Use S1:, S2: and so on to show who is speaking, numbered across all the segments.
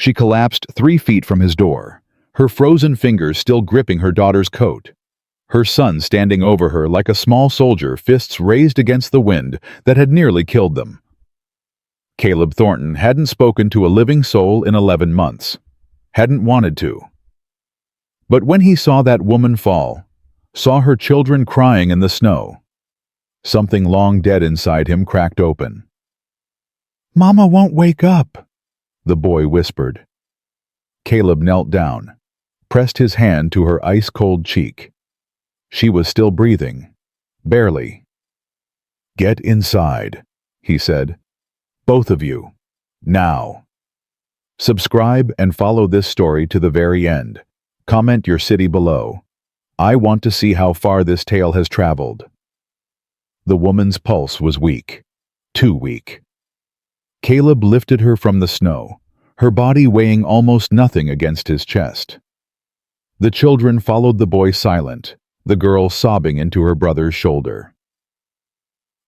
S1: She collapsed 3 feet from his door, her frozen fingers still gripping her daughter's coat. Her son standing over her like a small soldier, fists raised against the wind that had nearly killed them. Caleb Thornton hadn't spoken to a living soul in 11 months. Hadn't wanted to. But when he saw that woman fall, saw her children crying in the snow, something long dead inside him cracked open. "Mama won't wake up," the boy whispered. Caleb knelt down, pressed his hand to her ice-cold cheek. She was still breathing, barely. "Get inside," he said. "Both of you, now." Subscribe and follow this story to the very end. Comment your city below. I want to see how far this tale has traveled. The woman's pulse was weak, too weak. Caleb lifted her from the snow, her body weighing almost nothing against his chest. The children followed the boy silent, the girl sobbing into her brother's shoulder.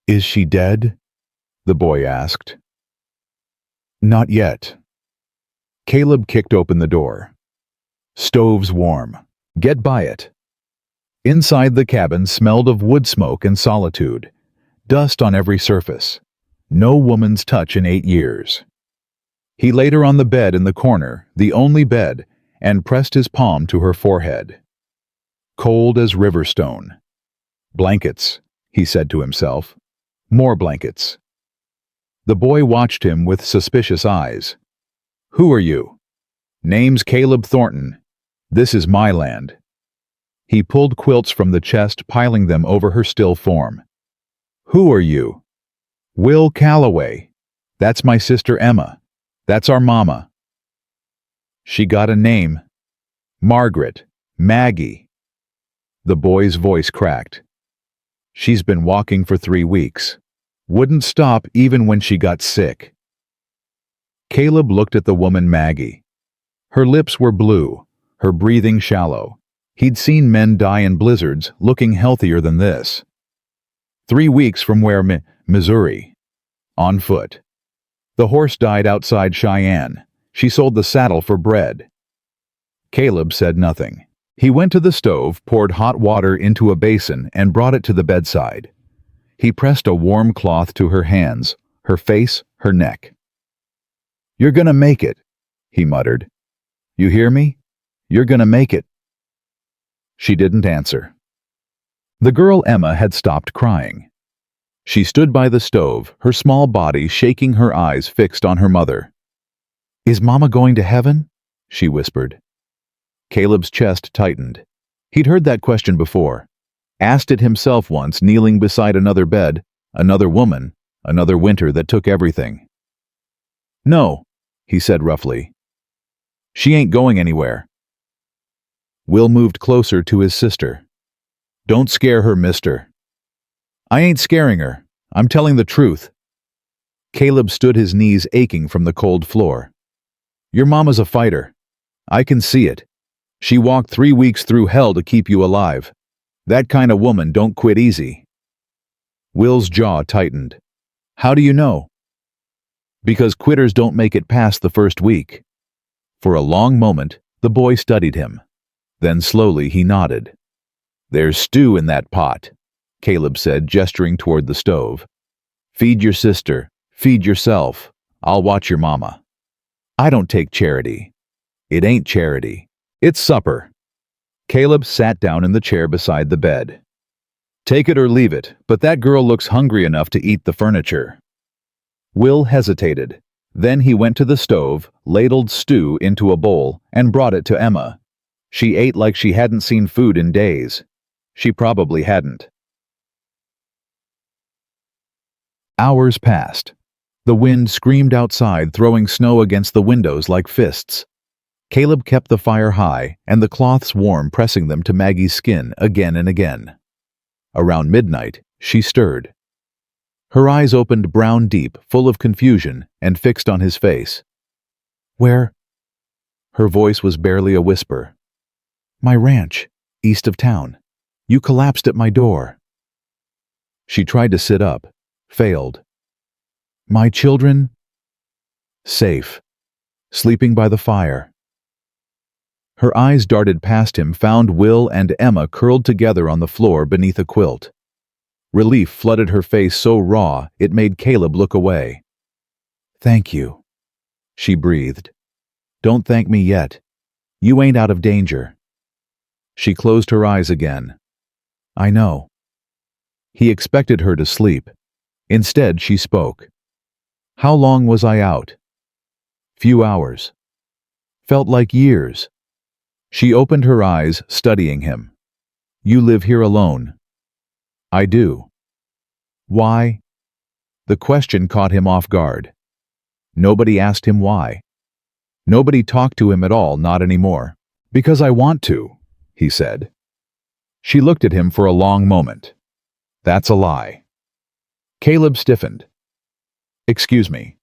S1: "Is she dead?" the boy asked. "Not yet." Caleb kicked open the door. "Stove's warm. Get by it." Inside the cabin smelled of wood smoke and solitude, dust on every surface. No woman's touch in 8 years. He laid her on the bed in the corner, the only bed, and pressed his palm to her forehead. Cold as river stone. "Blankets," he said to himself. "More blankets." The boy watched him with suspicious eyes. "Who are you?" "Name's Caleb Thornton. This is my land." He pulled quilts from the chest, piling them over her still form. "Who are you?" "Will Calloway. That's my sister Emma. That's our mama." "She got a name." "Margaret. Maggie." The boy's voice cracked. "She's been walking for 3 weeks. Wouldn't stop even when she got sick." Caleb looked at the woman Maggie. Her lips were blue, her breathing shallow. He'd seen men die in blizzards looking healthier than this. 3 weeks from where Missouri. On foot. The horse died outside Cheyenne. She sold the saddle for bread. Caleb said nothing. He went to the stove, poured hot water into a basin, and brought it to the bedside. He pressed a warm cloth to her hands, her face, her neck. "You're gonna make it," he muttered. "You hear me? You're gonna make it." She didn't answer. The girl Emma had stopped crying. She stood by the stove, her small body shaking, her eyes fixed on her mother. "Is Mama going to heaven?" she whispered. Caleb's chest tightened. He'd heard that question before. Asked it himself once, kneeling beside another bed, another woman, another winter that took everything. "No," he said roughly. "She ain't going anywhere." Will moved closer to his sister. "Don't scare her, mister." "I ain't scaring her. I'm telling the truth." Caleb stood, his knees aching from the cold floor. "Your mama's a fighter. I can see it. She walked 3 weeks through hell to keep you alive. That kind of woman don't quit easy." Will's jaw tightened. "How do you know?" "Because quitters don't make it past the first week." For a long moment, the boy studied him. Then slowly he nodded. "There's stew in that pot," Caleb said, gesturing toward the stove. "Feed your sister. Feed yourself. I'll watch your mama." "I don't take charity." "It ain't charity. It's supper." Caleb sat down in the chair beside the bed. "Take it or leave it, but that girl looks hungry enough to eat the furniture." Will hesitated. Then he went to the stove, ladled stew into a bowl, and brought it to Emma. She ate like she hadn't seen food in days. She probably hadn't. Hours passed. The wind screamed outside, throwing snow against the windows like fists. Caleb kept the fire high and the cloths warm, pressing them to Maggie's skin again and again. Around midnight, she stirred. Her eyes opened brown deep, full of confusion, and fixed on his face. "Where?" Her voice was barely a whisper. "My ranch, east of town. You collapsed at my door." She tried to sit up, failed. "My children?" "Safe." Sleeping by the fire. Her eyes darted past him, found Will and Emma curled together on the floor beneath a quilt. Relief flooded her face so raw it made Caleb look away. "Thank you," she breathed. "Don't thank me yet. You ain't out of danger." She closed her eyes again. "I know." He expected her to sleep. Instead, she spoke. "How long was I out?" "Few hours." "Felt like years." She opened her eyes, studying him. "You live here alone?" "I do." "Why?" The question caught him off guard. Nobody asked him why. Nobody talked to him at all, not anymore. "Because I want to," he said. She looked at him for a long moment. "That's a lie." Caleb stiffened. "Excuse me."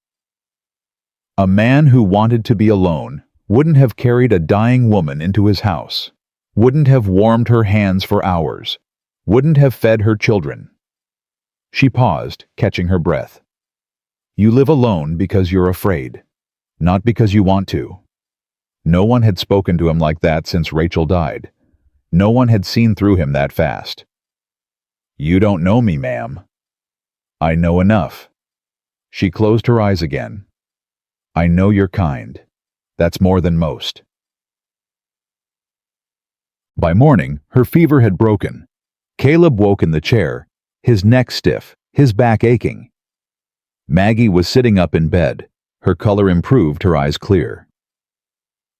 S1: A man who wanted to be alone wouldn't have carried a dying woman into his house, wouldn't have warmed her hands for hours, wouldn't have fed her children. She paused, catching her breath. "You live alone because you're afraid, not because you want to." No one had spoken to him like that since Rachel died. No one had seen through him that fast. "You don't know me, ma'am." "I know enough." She closed her eyes again. "I know you're kind. That's more than most." By morning, her fever had broken. Caleb woke in the chair, his neck stiff, his back aching. Maggie was sitting up in bed, her color improved, her eyes clear.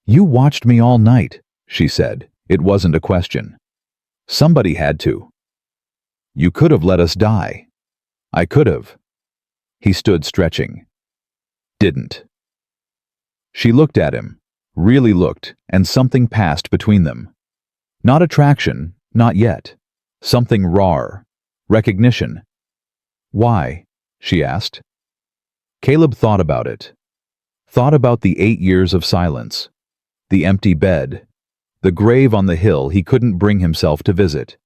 S1: "You watched me all night," she said. It wasn't a question. "Somebody had to." "You could have let us die." "I could have." He stood stretching. "Didn't." She looked at him, really looked, and something passed between them. Not attraction, not yet. Something raw. Recognition. "Why?" she asked. Caleb thought about it. Thought about the 8 years of silence. The empty bed. The grave on the hill he couldn't bring himself to visit.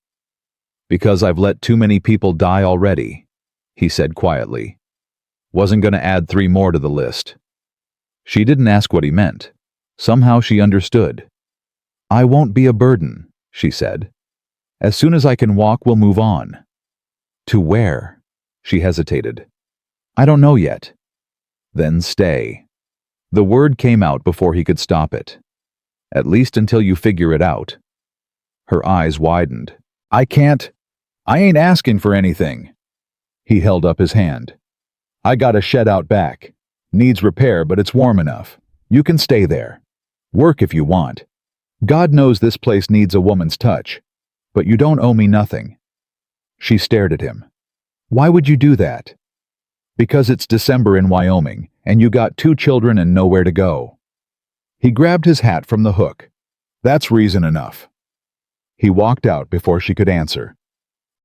S1: "Because I've let too many people die already," he said quietly. Wasn't going to add 3 more to the list. She didn't ask what he meant. Somehow she understood. "I won't be a burden," she said. "As soon as I can walk, we'll move on." "To where?" She hesitated. "I don't know yet." "Then stay." The word came out before he could stop it. "At least until you figure it out." Her eyes widened. I ain't asking for anything." He held up his hand. "I got a shed out back. Needs repair, but it's warm enough. You can stay there. Work if you want. God knows this place needs a woman's touch. But you don't owe me nothing." She stared at him. "Why would you do that?" "Because it's December in Wyoming, and you got 2 children and nowhere to go." He grabbed his hat from the hook. "That's reason enough." He walked out before she could answer.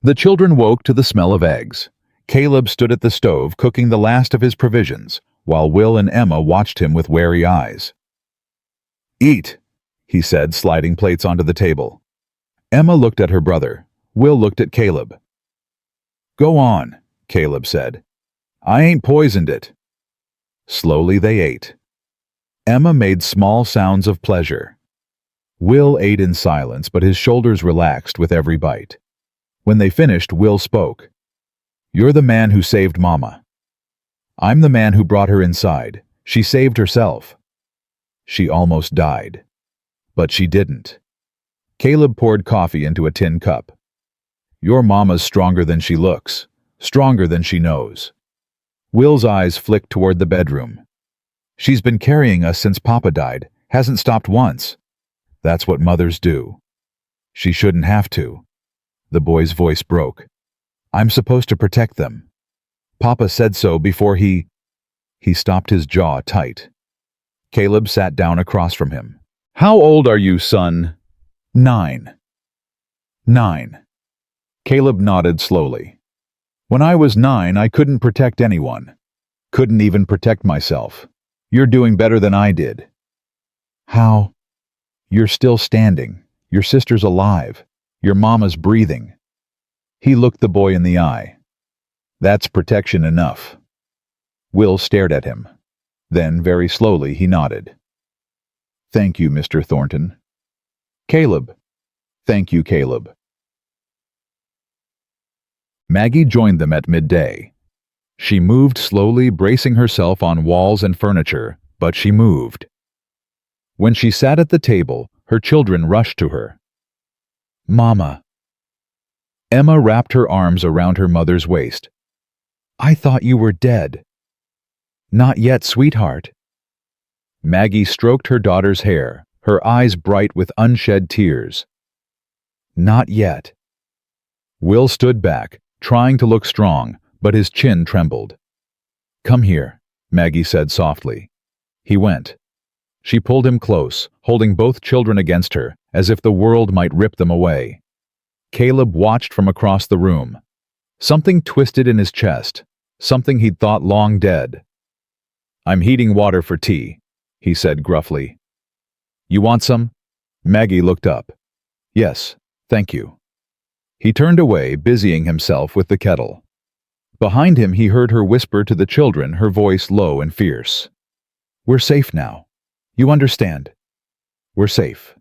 S1: The children woke to the smell of eggs. Caleb stood at the stove cooking the last of his provisions, while Will and Emma watched him with wary eyes. "Eat," he said, sliding plates onto the table. Emma looked at her brother. Will looked at Caleb. "Go on," Caleb said. "I ain't poisoned it." Slowly they ate. Emma made small sounds of pleasure. Will ate in silence, but his shoulders relaxed with every bite. When they finished, Will spoke. "You're the man who saved Mama." "I'm the man who brought her inside. She saved herself." "She almost died." "But she didn't." Caleb poured coffee into a tin cup. "Your Mama's stronger than she looks, stronger than she knows." Will's eyes flicked toward the bedroom. "She's been carrying us since Papa died, hasn't stopped once." "That's what mothers do." "She shouldn't have to." The boy's voice broke. "I'm supposed to protect them. Papa said so before he..." He stopped, his jaw tight. Caleb sat down across from him. "How old are you, son?" 9. 9. Caleb nodded slowly. "When I was 9, I couldn't protect anyone. Couldn't even protect myself. You're doing better than I did." "How?" "You're still standing. Your sister's alive. Your mama's breathing." He looked the boy in the eye. "That's protection enough." Will stared at him. Then, very slowly, he nodded. "Thank you, Mr. Thornton." "Caleb." "Thank you, Caleb." Maggie joined them at midday. She moved slowly, bracing herself on walls and furniture, but she moved. When she sat at the table, her children rushed to her. "Mama." Emma wrapped her arms around her mother's waist. "I thought you were dead." "Not yet, sweetheart." Maggie stroked her daughter's hair, her eyes bright with unshed tears. "Not yet." Will stood back, trying to look strong, but his chin trembled. "Come here," Maggie said softly. He went. She pulled him close, holding both children against her, as if the world might rip them away. Caleb watched from across the room. Something twisted in his chest, something he'd thought long dead. "I'm heating water for tea," he said gruffly. "You want some?" Maggie looked up. "Yes, thank you." He turned away, busying himself with the kettle. Behind him he heard her whisper to the children, her voice low and fierce. "We're safe now. You understand? We're safe."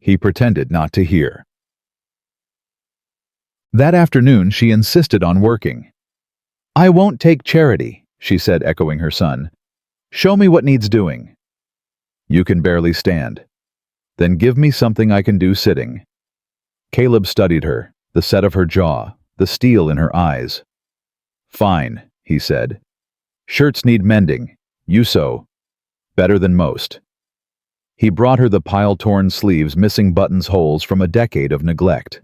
S1: He pretended not to hear. That afternoon she insisted on working. "I won't take charity," she said, echoing her son. "Show me what needs doing." "You can barely stand." "Then give me something I can do sitting." Caleb studied her, the set of her jaw, the steel in her eyes. "Fine," he said. "Shirts need mending. You sew. Better than most." He brought her the pile-torn sleeves missing buttons holes from a decade of neglect.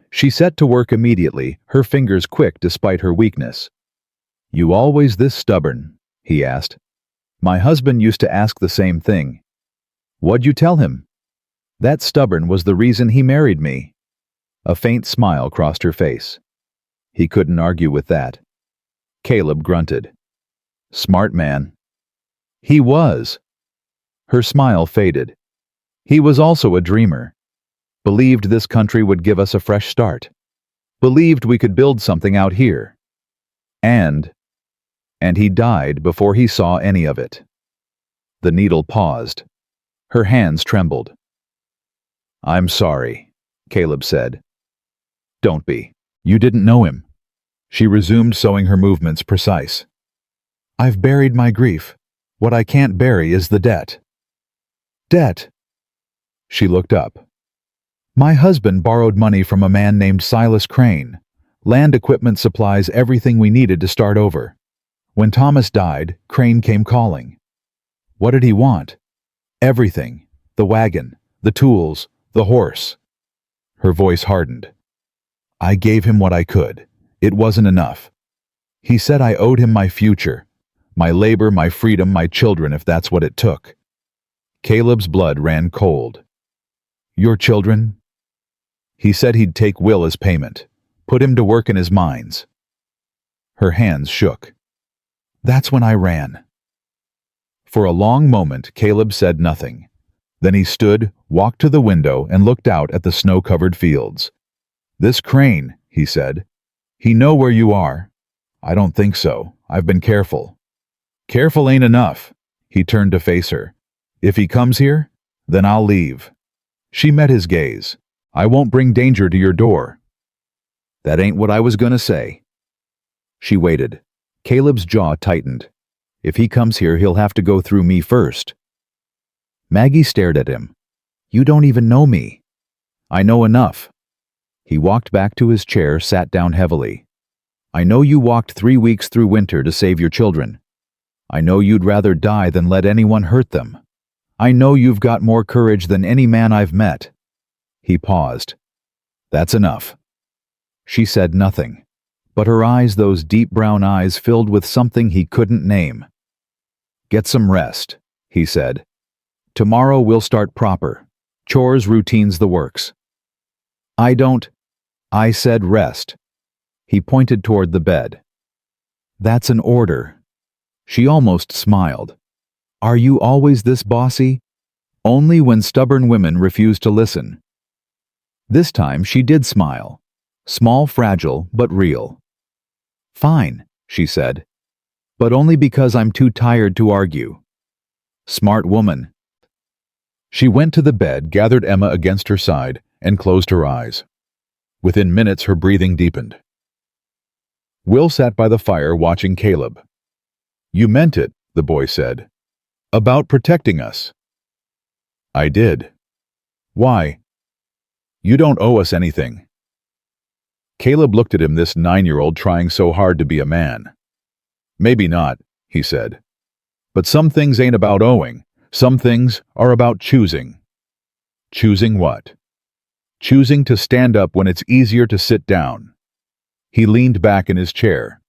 S1: She set to work immediately, her fingers quick despite her weakness. "You always this stubborn?" he asked. "My husband used to ask the same thing." "What'd you tell him?" "That stubborn was the reason he married me." A faint smile crossed her face. He couldn't argue with that. Caleb grunted. "Smart man." He was. Her smile faded. He was also a dreamer. Believed this country would give us a fresh start. Believed we could build something out here. And he died before he saw any of it. The needle paused. Her hands trembled. "I'm sorry," Caleb said. "Don't be. You didn't know him." She resumed sewing, her movements precise. "I've buried my grief. What I can't bury is the debt." "Debt?" She looked up. "My husband borrowed money from a man named Silas Crane. Land equipment supplies, everything we needed to start over. When Thomas died, Crane came calling. What did he want? Everything. The wagon, the tools, the horse." Her voice hardened. "I gave him what I could. It wasn't enough. He said I owed him my future, my labor, my freedom, my children, if that's what it took." Caleb's blood ran cold. "Your children?" "He said he'd take Will as payment, put him to work in his mines." Her hands shook. "That's when I ran." For a long moment Caleb said nothing. Then he stood, walked to the window, and looked out at the snow-covered fields. "This Crane," he said. "He know where you are?" "I don't think so. I've been careful." "Careful ain't enough." He turned to face her. "If he comes here, then I'll leave." She met his gaze. "I won't bring danger to your door." "That ain't what I was gonna say." She waited. Caleb's jaw tightened. "If he comes here, he'll have to go through me first." Maggie stared at him. "You don't even know me." "I know enough." He walked back to his chair, sat down heavily. "I know you walked 3 weeks through winter to save your children. I know you'd rather die than let anyone hurt them. I know you've got more courage than any man I've met." He paused. "That's enough." She said nothing, but her eyes, those deep brown eyes, filled with something he couldn't name. "Get some rest," he said. "Tomorrow we'll start proper. Chores, routines, the works." I said rest." He pointed toward the bed. "That's an order." She almost smiled. "Are you always this bossy?" "Only when stubborn women refuse to listen." This time she did smile. Small, fragile, but real. "Fine," she said. but only because I'm too tired to argue. Smart woman. She went to the bed, gathered Emma against her side, and closed her eyes. Within minutes, her breathing deepened. Will sat by the fire watching Caleb. "You meant it," the boy said. "About protecting us." "I did." "Why?" "You don't owe us anything." Caleb looked at him, this 9-year-old trying so hard to be a man. "Maybe not," he said. "But some things ain't about owing. Some things are about choosing." "Choosing what?" "Choosing to stand up when it's easier to sit down." He leaned back in his chair.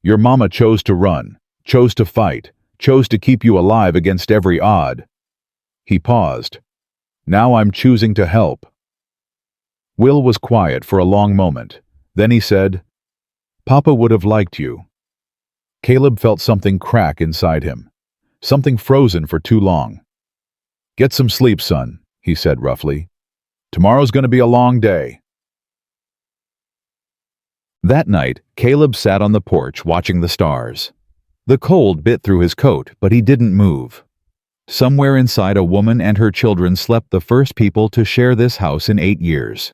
S1: "Your mama chose to run, chose to fight, chose to keep you alive against every odd." He paused. "Now I'm choosing to help." Will was quiet for a long moment. Then he said, "Papa would have liked you." Caleb felt something crack inside him. Something frozen for too long. "Get some sleep, son," he said roughly. "Tomorrow's going to be a long day." That night, Caleb sat on the porch watching the stars. The cold bit through his coat, but he didn't move. Somewhere inside, a woman and her children slept, the first people to share this house in 8 years.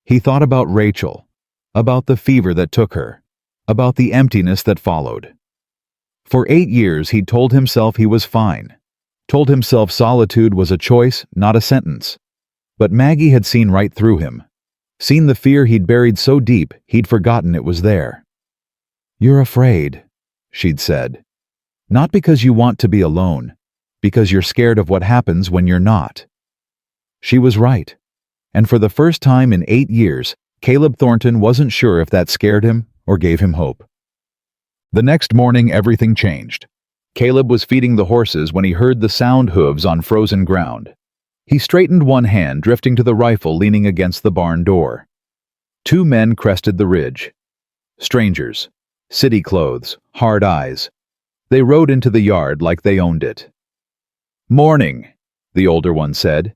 S1: He thought about Rachel, about the fever that took her, about the emptiness that followed. For 8 years he'd told himself he was fine, told himself solitude was a choice, not a sentence. But Maggie had seen right through him, seen the fear he'd buried so deep he'd forgotten it was there. "You're afraid," she'd said. "Not because you want to be alone, because you're scared of what happens when you're not." She was right. And for the first time in 8 years, Caleb Thornton wasn't sure if that scared him or gave him hope. The next morning, everything changed. Caleb was feeding the horses when he heard the sound hooves on frozen ground. He straightened one hand, drifting to the rifle leaning against the barn door. 2 men crested the ridge. Strangers, city clothes, hard eyes. They rode into the yard like they owned it. "Morning," the older one said.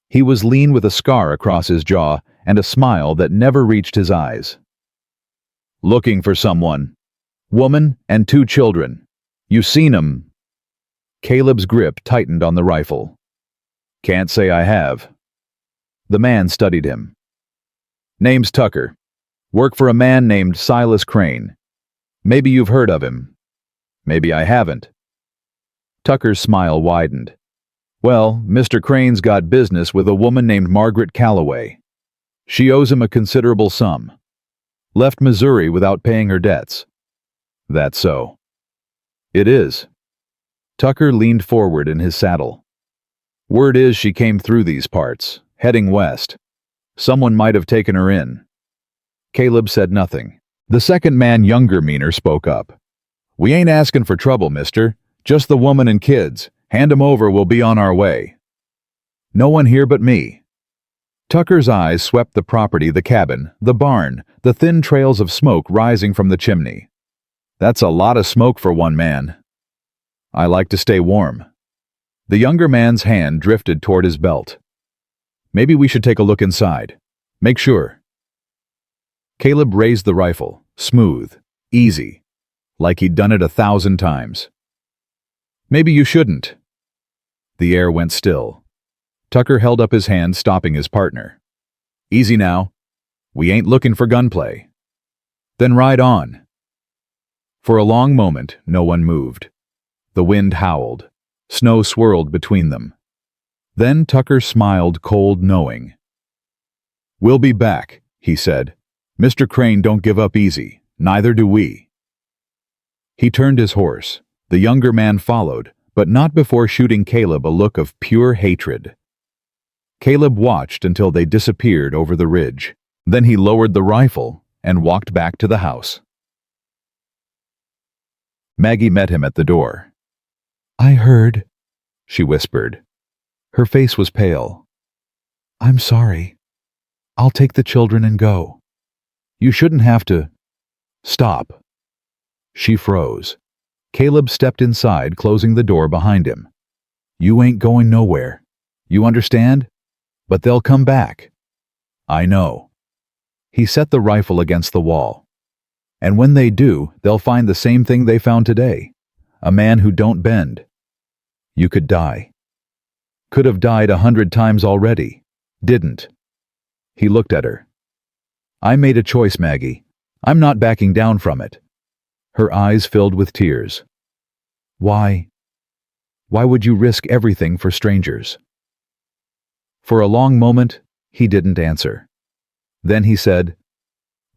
S1: He was lean with a scar across his jaw and a smile that never reached his eyes. "Looking for someone. Woman and 2 children. You seen 'em?" Caleb's grip tightened on the rifle. "Can't say I have." The man studied him. "Name's Tucker. Work for a man named Silas Crane. Maybe you've heard of him. Maybe I haven't." Tucker's smile widened. "Well, Mr. Crane's got business with a woman named Margaret Calloway. She owes him a considerable sum. Left Missouri without paying her debts." "That's so." "It is." Tucker leaned forward in his saddle. "Word is she came through these parts, heading west. Someone might have taken her in." Caleb said nothing. The second man, younger, meaner, spoke up. "We ain't asking for trouble, mister. Just the woman and kids. Hand 'em over, we'll be on our way." "No one here but me." Tucker's eyes swept the property, the cabin, the barn, the thin trails of smoke rising from the chimney. "That's a lot of smoke for one man." "I like to stay warm." The younger man's hand drifted toward his belt. "Maybe we should take a look inside. Make sure." Caleb raised the rifle, smooth, easy, like he'd done it 1,000 times. "Maybe you shouldn't." The air went still. Tucker held up his hand, stopping his partner. "Easy now. We ain't looking for gunplay." "Then ride on." For a long moment, no one moved. The wind howled. Snow swirled between them. Then Tucker smiled, cold, knowing. "We'll be back," he said. "Mr. Crane don't give up easy. Neither do we." He turned his horse. The younger man followed, but not before shooting Caleb a look of pure hatred. Caleb watched until they disappeared over the ridge. Then he lowered the rifle and walked back to the house. Maggie met him at the door. "I heard," she whispered. Her face was pale. "I'm sorry. I'll take the children and go." "You shouldn't have to." "Stop." She froze. Caleb stepped inside, closing the door behind him. "You ain't going nowhere. You understand? But they'll come back." "I know." He set the rifle against the wall. "And when they do, they'll find the same thing they found today. A man who don't bend. You could die. Could have died 100 times already. Didn't. He looked at her. I made a choice, Maggie. I'm not backing down from it. Her eyes filled with tears. Why? Why would you risk everything for strangers? For a long moment, he didn't answer. Then he said,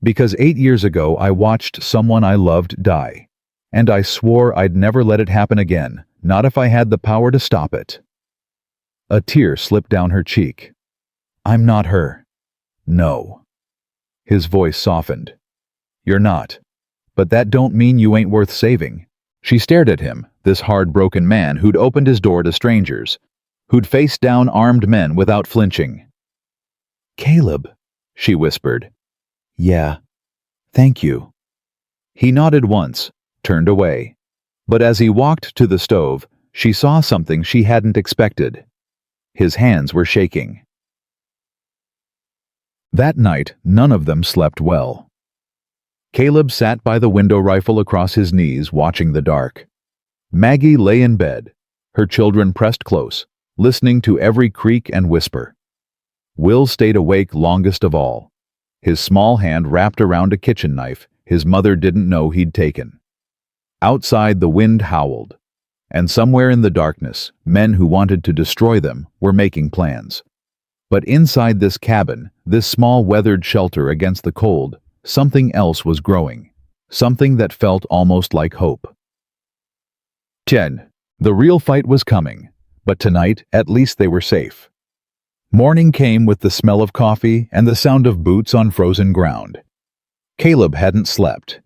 S1: Because 8 years ago I watched someone I loved die, and I swore I'd never let it happen again, not if I had the power to stop it. A tear slipped down her cheek. I'm not her. No. His voice softened. You're not. But that don't mean you ain't worth saving. She stared at him, this hard-broken man who'd opened his door to strangers, who'd faced down armed men without flinching. Caleb, she whispered. Yeah. Thank you. He nodded once, turned away. But as he walked to the stove, she saw something she hadn't expected. His hands were shaking. That night, none of them slept well. Caleb sat by the window rifle across his knees, watching the dark. Maggie lay in bed, her children pressed close, listening to every creak and whisper. Will stayed awake longest of all, his small hand wrapped around a kitchen knife his mother didn't know he'd taken. Outside, the wind howled, and somewhere in the darkness, men who wanted to destroy them were making plans. But inside this cabin, this small weathered shelter against the cold, something else was growing, something that felt almost like hope. 10. The real fight was coming, but tonight at least they were safe. Morning came with the smell of coffee and the sound of boots on frozen ground. Caleb hadn't slept.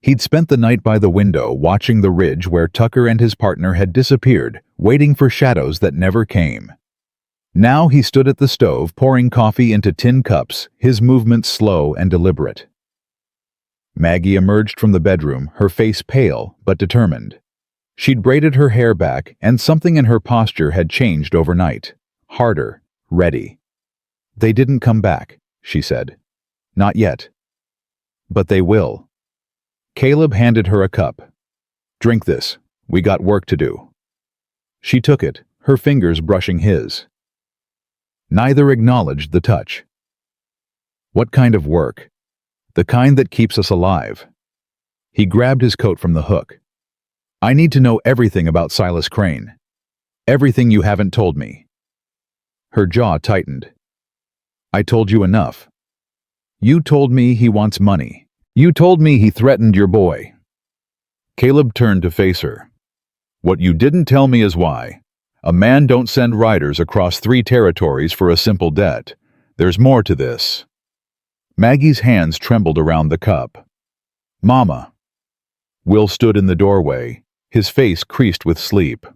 S1: He'd spent the night by the window watching the ridge where Tucker and his partner had disappeared, waiting for shadows that never came. Now he stood at the stove pouring coffee into tin cups, his movements slow and deliberate. Maggie emerged from the bedroom, her face pale but determined. She'd braided her hair back, and something in her posture had changed overnight. Harder, ready. They didn't come back, she said. Not yet. But they will. Caleb handed her a cup. Drink this. We got work to do. She took it, her fingers brushing his. Neither acknowledged the touch. What kind of work? The kind that keeps us alive. He grabbed his coat from the hook. I need to know everything about Silas Crane. Everything you haven't told me. Her jaw tightened. I told you enough. You told me he wants money. You told me he threatened your boy. Caleb turned to face her. What you didn't tell me is why. A man don't send riders across 3 territories for a simple debt. There's more to this. Maggie's hands trembled around the cup. Mama. Will stood in the doorway, his face creased with sleep.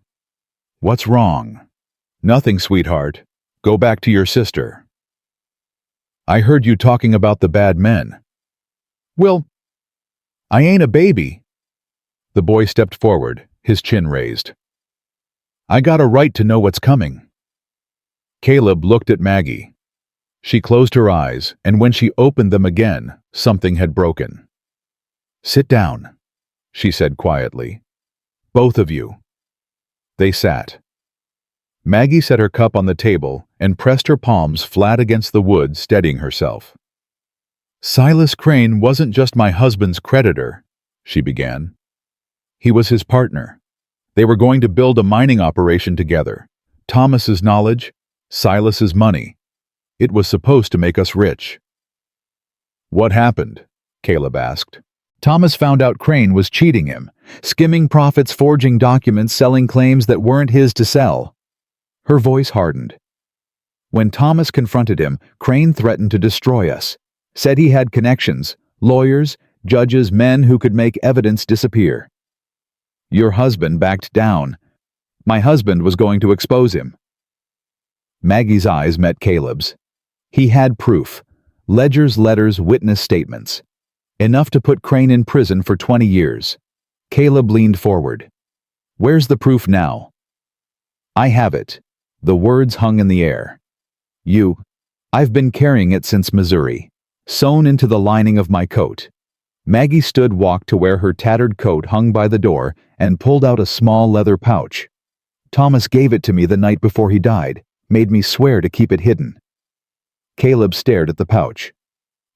S1: What's wrong? Nothing, sweetheart. Go back to your sister. I heard you talking about the bad men. Will, I ain't a baby. The boy stepped forward, his chin raised. I got a right to know what's coming. Caleb looked at Maggie. She closed her eyes, and when she opened them again, something had broken. Sit down, she said quietly. Both of you. They sat. Maggie set her cup on the table and pressed her palms flat against the wood, steadying herself. Silas Crane wasn't just my husband's creditor, she began. He was his partner. They were going to build a mining operation together. Thomas's knowledge, Silas's money. It was supposed to make us rich. What happened? Caleb asked. Thomas found out Crane was cheating him, skimming profits, forging documents, selling claims that weren't his to sell. Her voice hardened. When Thomas confronted him, Crane threatened to destroy us, said he had connections, lawyers, judges, men who could make evidence disappear. Your husband backed down. My husband was going to expose him. Maggie's eyes met Caleb's. He had proof. Ledgers, letters, witness statements. Enough to put Crane in prison for 20 years. Caleb leaned forward. Where's the proof now? I have it. The words hung in the air. I've been carrying it since Missouri, sewn into the lining of my coat. Maggie walked to where her tattered coat hung by the door and pulled out a small leather pouch. Thomas gave it to me the night before he died, made me swear to keep it hidden. Caleb stared at the pouch.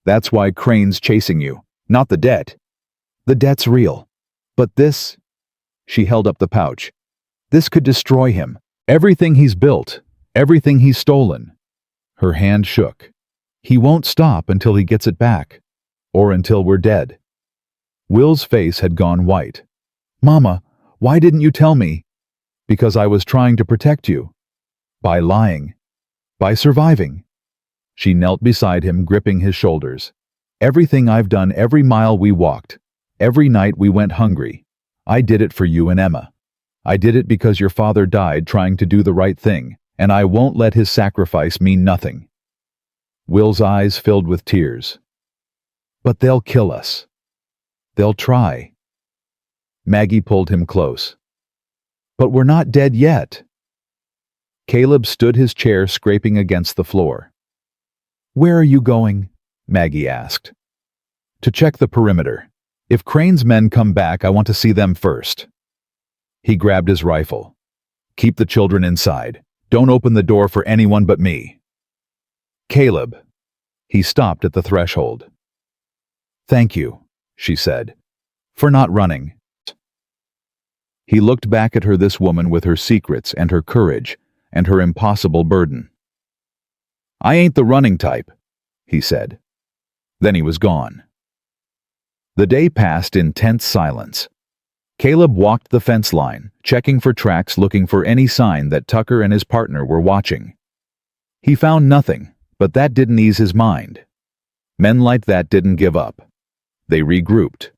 S1: That's why Crane's chasing you, not the debt. The debt's real. But this... She held up the pouch. This could destroy him. Everything he's built, everything he's stolen. Her hand shook. He won't stop until he gets it back. Or until we're dead. Will's face had gone white. Mama, why didn't you tell me? Because I was trying to protect you. By lying. By surviving. She knelt beside him, gripping his shoulders. Everything I've done, every mile we walked, every night we went hungry, I did it for you and Emma. I did it because your father died trying to do the right thing, and I won't let his sacrifice mean nothing. Will's eyes filled with tears. But they'll kill us. They'll try. Maggie pulled him close. But we're not dead yet. Caleb stood his chair scraping against the floor. Where are you going? Maggie asked. To check the perimeter. If Crane's men come back, I want to see them first. He grabbed his rifle. Keep the children inside. Don't open the door for anyone but me. Caleb. He stopped at the threshold. Thank you, she said, for not running. He looked back at her, this woman with her secrets and her courage and her impossible burden. I ain't the running type, he said. Then he was gone. The day passed in tense silence. Caleb walked the fence line, checking for tracks, looking for any sign that Tucker and his partner were watching. He found nothing, but that didn't ease his mind. Men like that didn't give up. They regrouped.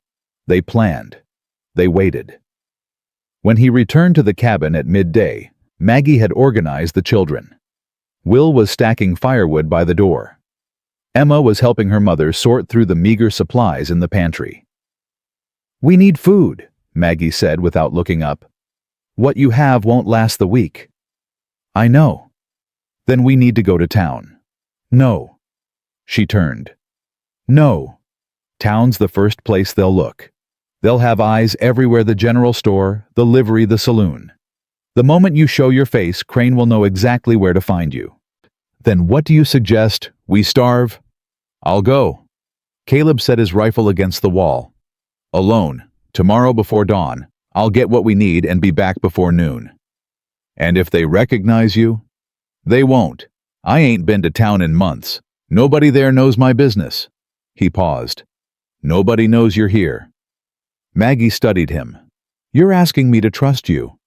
S1: They planned. They waited. When he returned to the cabin at midday, Maggie had organized the children. Will was stacking firewood by the door. Emma was helping her mother sort through the meager supplies in the pantry. We need food, Maggie said without looking up. What you have won't last the week. I know. Then we need to go to town. No. She turned. No. Town's the first place they'll look. They'll have eyes everywhere, the general store, the livery, the saloon. The moment you show your face, Crane will know exactly where to find you. Then what do you suggest? We starve? I'll go. Caleb set his rifle against the wall. Alone, tomorrow before dawn, I'll get what we need and be back before noon. And if they recognize you? They won't. I ain't been to town in months. Nobody there knows my business. He paused. Nobody knows you're here. Maggie studied him. You're asking me to trust you.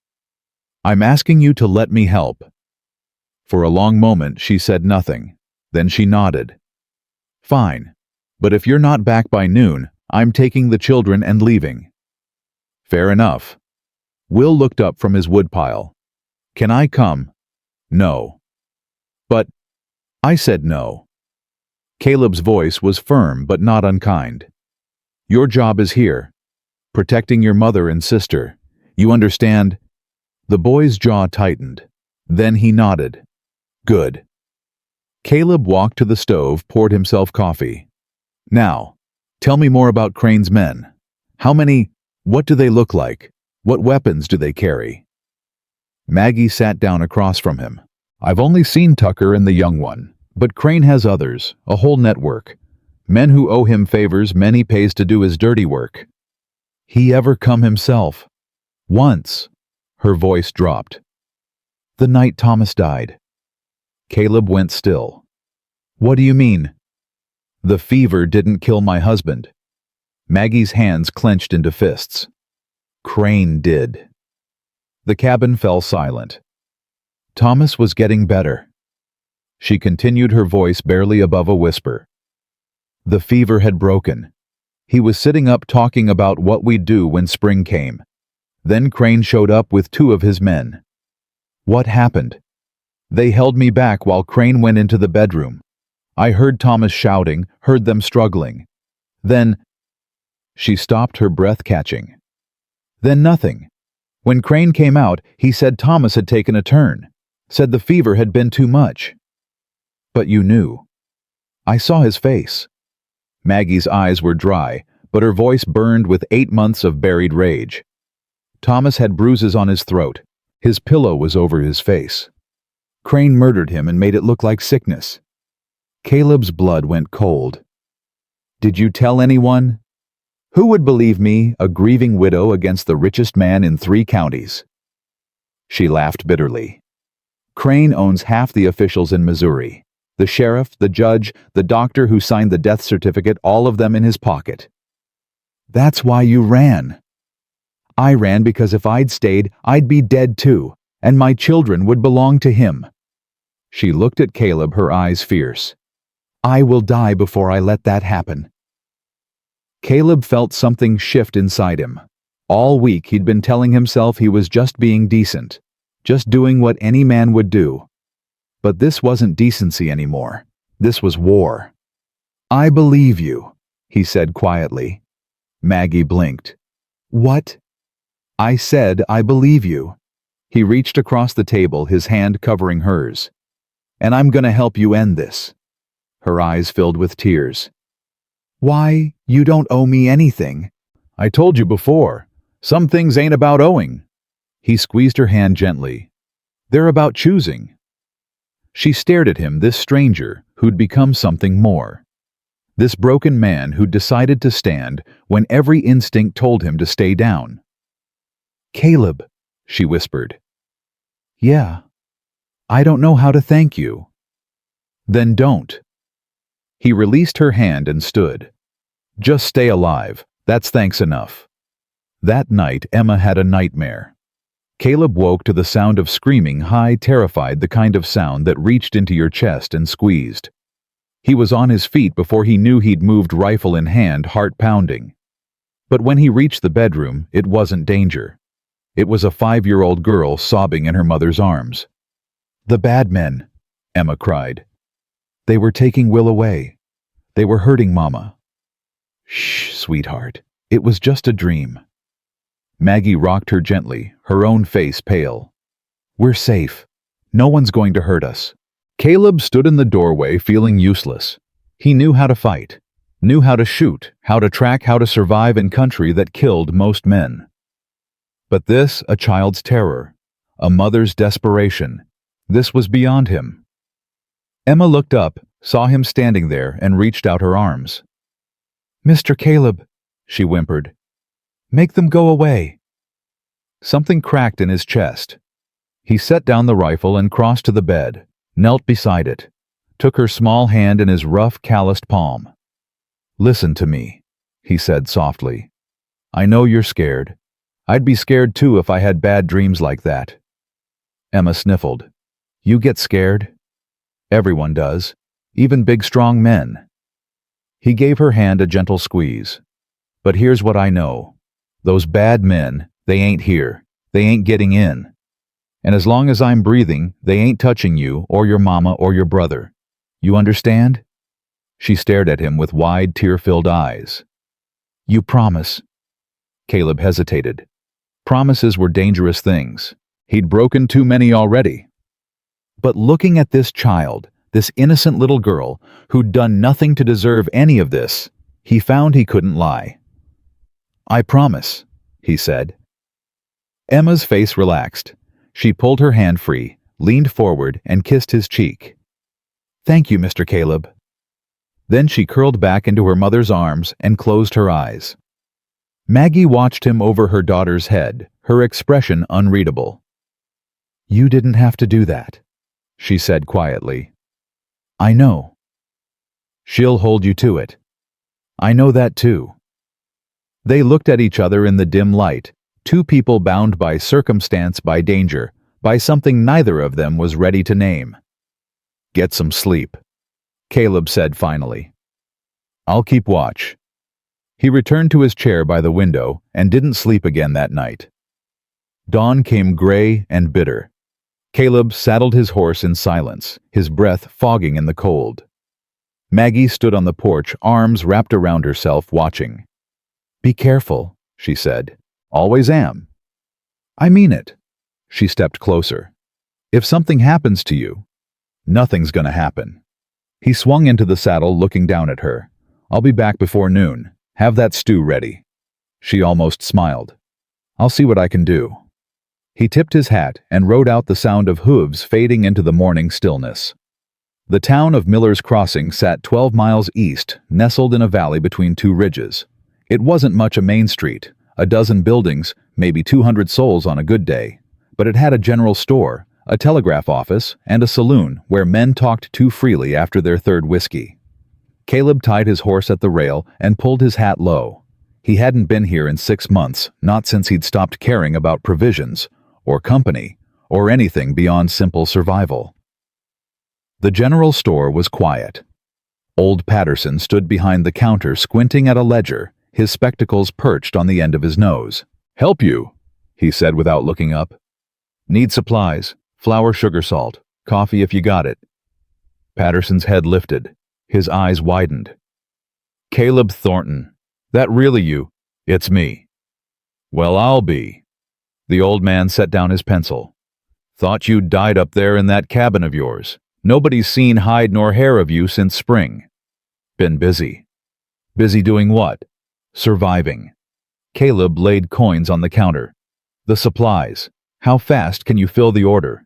S1: I'm asking you to let me help. For a long moment she said nothing. Then she nodded. Fine. But if you're not back by noon, I'm taking the children and leaving. Fair enough. Will looked up from his woodpile. Can I come? No. But I said no. Caleb's voice was firm but not unkind. Your job is here. Protecting your mother and sister. You understand? The boy's jaw tightened. Then he nodded. Good. Caleb walked to the stove, poured himself coffee. Now, tell me more about Crane's men. How many? What do they look like? What weapons do they carry? Maggie sat down across from him. I've only seen Tucker and the young one, but Crane has others, a whole network. Men who owe him favors, men he pays to do his dirty work. He ever come himself? Once. Her voice dropped. The night Thomas died. Caleb went still. What do you mean? The fever didn't kill my husband. Maggie's hands clenched into fists. Crane did. The cabin fell silent. Thomas was getting better. She continued, her voice barely above a whisper. The fever had broken. He was sitting up talking about what we'd do when spring came. Then Crane showed up with 2 of his men. What happened? They held me back while Crane went into the bedroom. I heard Thomas shouting, heard them struggling. Then... She stopped, her breath catching. Then nothing. When Crane came out, he said Thomas had taken a turn. Said the fever had been too much. But you knew. I saw his face. Maggie's eyes were dry, but her voice burned with 8 months of buried rage. Thomas had bruises on his throat. His pillow was over his face. Crane murdered him and made it look like sickness. Caleb's blood went cold. Did you tell anyone? Who would believe me, a grieving widow against the richest man in 3 counties? She laughed bitterly. Crane owns half the officials in Missouri. The sheriff, the judge, the doctor who signed the death certificate, all of them in his pocket. That's why you ran. I ran because if I'd stayed, I'd be dead too, and my children would belong to him. She looked at Caleb, her eyes fierce. I will die before I let that happen. Caleb felt something shift inside him. All week he'd been telling himself he was just being decent, just doing what any man would do. But this wasn't decency anymore. This was war. I believe you, he said quietly. Maggie blinked. What? I said I believe you. He reached across the table, his hand covering hers. And I'm gonna help you end this. Her eyes filled with tears. Why, you don't owe me anything. I told you before, some things ain't about owing. He squeezed her hand gently. They're about choosing. She stared at him, this stranger who'd become something more. This broken man who'd decided to stand when every instinct told him to stay down. Caleb, she whispered. Yeah. I don't know how to thank you. Then don't. He released her hand and stood. Just stay alive, that's thanks enough. That night, Emma had a nightmare. Caleb woke to the sound of screaming, high, terrified, the kind of sound that reached into your chest and squeezed. He was on his feet before he knew he'd moved, rifle in hand, heart pounding. But when he reached the bedroom, it wasn't danger. It was a 5-year-old girl sobbing in her mother's arms. The bad men, Emma cried. They were taking Will away. They were hurting Mama. Shh, sweetheart. It was just a dream. Maggie rocked her gently, her own face pale. We're safe. No one's going to hurt us. Caleb stood in the doorway feeling useless. He knew how to fight, knew how to shoot, how to track, how to survive in country that killed most men. But this, a child's terror, a mother's desperation, this was beyond him. Emma looked up, saw him standing there, and reached out her arms. Mr. Caleb, she whimpered. Make them go away. Something cracked in his chest. He set down the rifle and crossed to the bed, knelt beside it, took her small hand in his rough, calloused palm. Listen to me, he said softly. I know you're scared. I'd be scared too if I had bad dreams like that. Emma sniffled. You get scared? Everyone does, even big, strong men. He gave her hand a gentle squeeze. But here's what I know. Those bad men, they ain't here. They ain't getting in. And as long as I'm breathing, they ain't touching you or your mama or your brother. You understand? She stared at him with wide, tear-filled eyes. You promise? Caleb hesitated. Promises were dangerous things. He'd broken too many already. But looking at this child, this innocent little girl, who'd done nothing to deserve any of this, he found he couldn't lie. I promise, he said. Emma's face relaxed. She pulled her hand free, leaned forward, and kissed his cheek. Thank you, Mr. Caleb. Then she curled back into her mother's arms and closed her eyes. Maggie watched him over her daughter's head, her expression unreadable. You didn't have to do that, she said quietly. I know. She'll hold you to it. I know that too. They looked at each other in the dim light, two people bound by circumstance, by danger, by something neither of them was ready to name. Get some sleep, Caleb said finally. I'll keep watch. He returned to his chair by the window and didn't sleep again that night. Dawn came gray and bitter. Caleb saddled his horse in silence, his breath fogging in the cold. Maggie stood on the porch, arms wrapped around herself, watching. Be careful, she said. Always am. I mean it. She stepped closer. If something happens to you, nothing's gonna happen. He swung into the saddle, looking down at her. I'll be back before noon. Have that stew ready." She almost smiled. "I'll see what I can do." He tipped his hat and rode out, the sound of hooves fading into the morning stillness. The town of Miller's Crossing sat 12 miles east, nestled in a valley between two ridges. It wasn't much a main street, a dozen buildings, maybe 200 souls on a good day, but it had a general store, a telegraph office, and a saloon where men talked too freely after their third whiskey. Caleb tied his horse at the rail and pulled his hat low. He hadn't been here in 6 months, not since he'd stopped caring about provisions, or company, or anything beyond simple survival. The general store was quiet. Old Patterson stood behind the counter squinting at a ledger, his spectacles perched on the end of his nose. "Help you?" he said without looking up. "Need supplies. Flour, sugar, salt. Coffee if you got it." Patterson's head lifted. His eyes widened. "Caleb Thornton. That really you?" "It's me." "Well, I'll be." The old man set down his pencil. "Thought you'd died up there in that cabin of yours. Nobody's seen hide nor hair of you since spring." "Been busy." "Busy doing what?" "Surviving." Caleb laid coins on the counter. "The supplies. How fast can you fill the order?"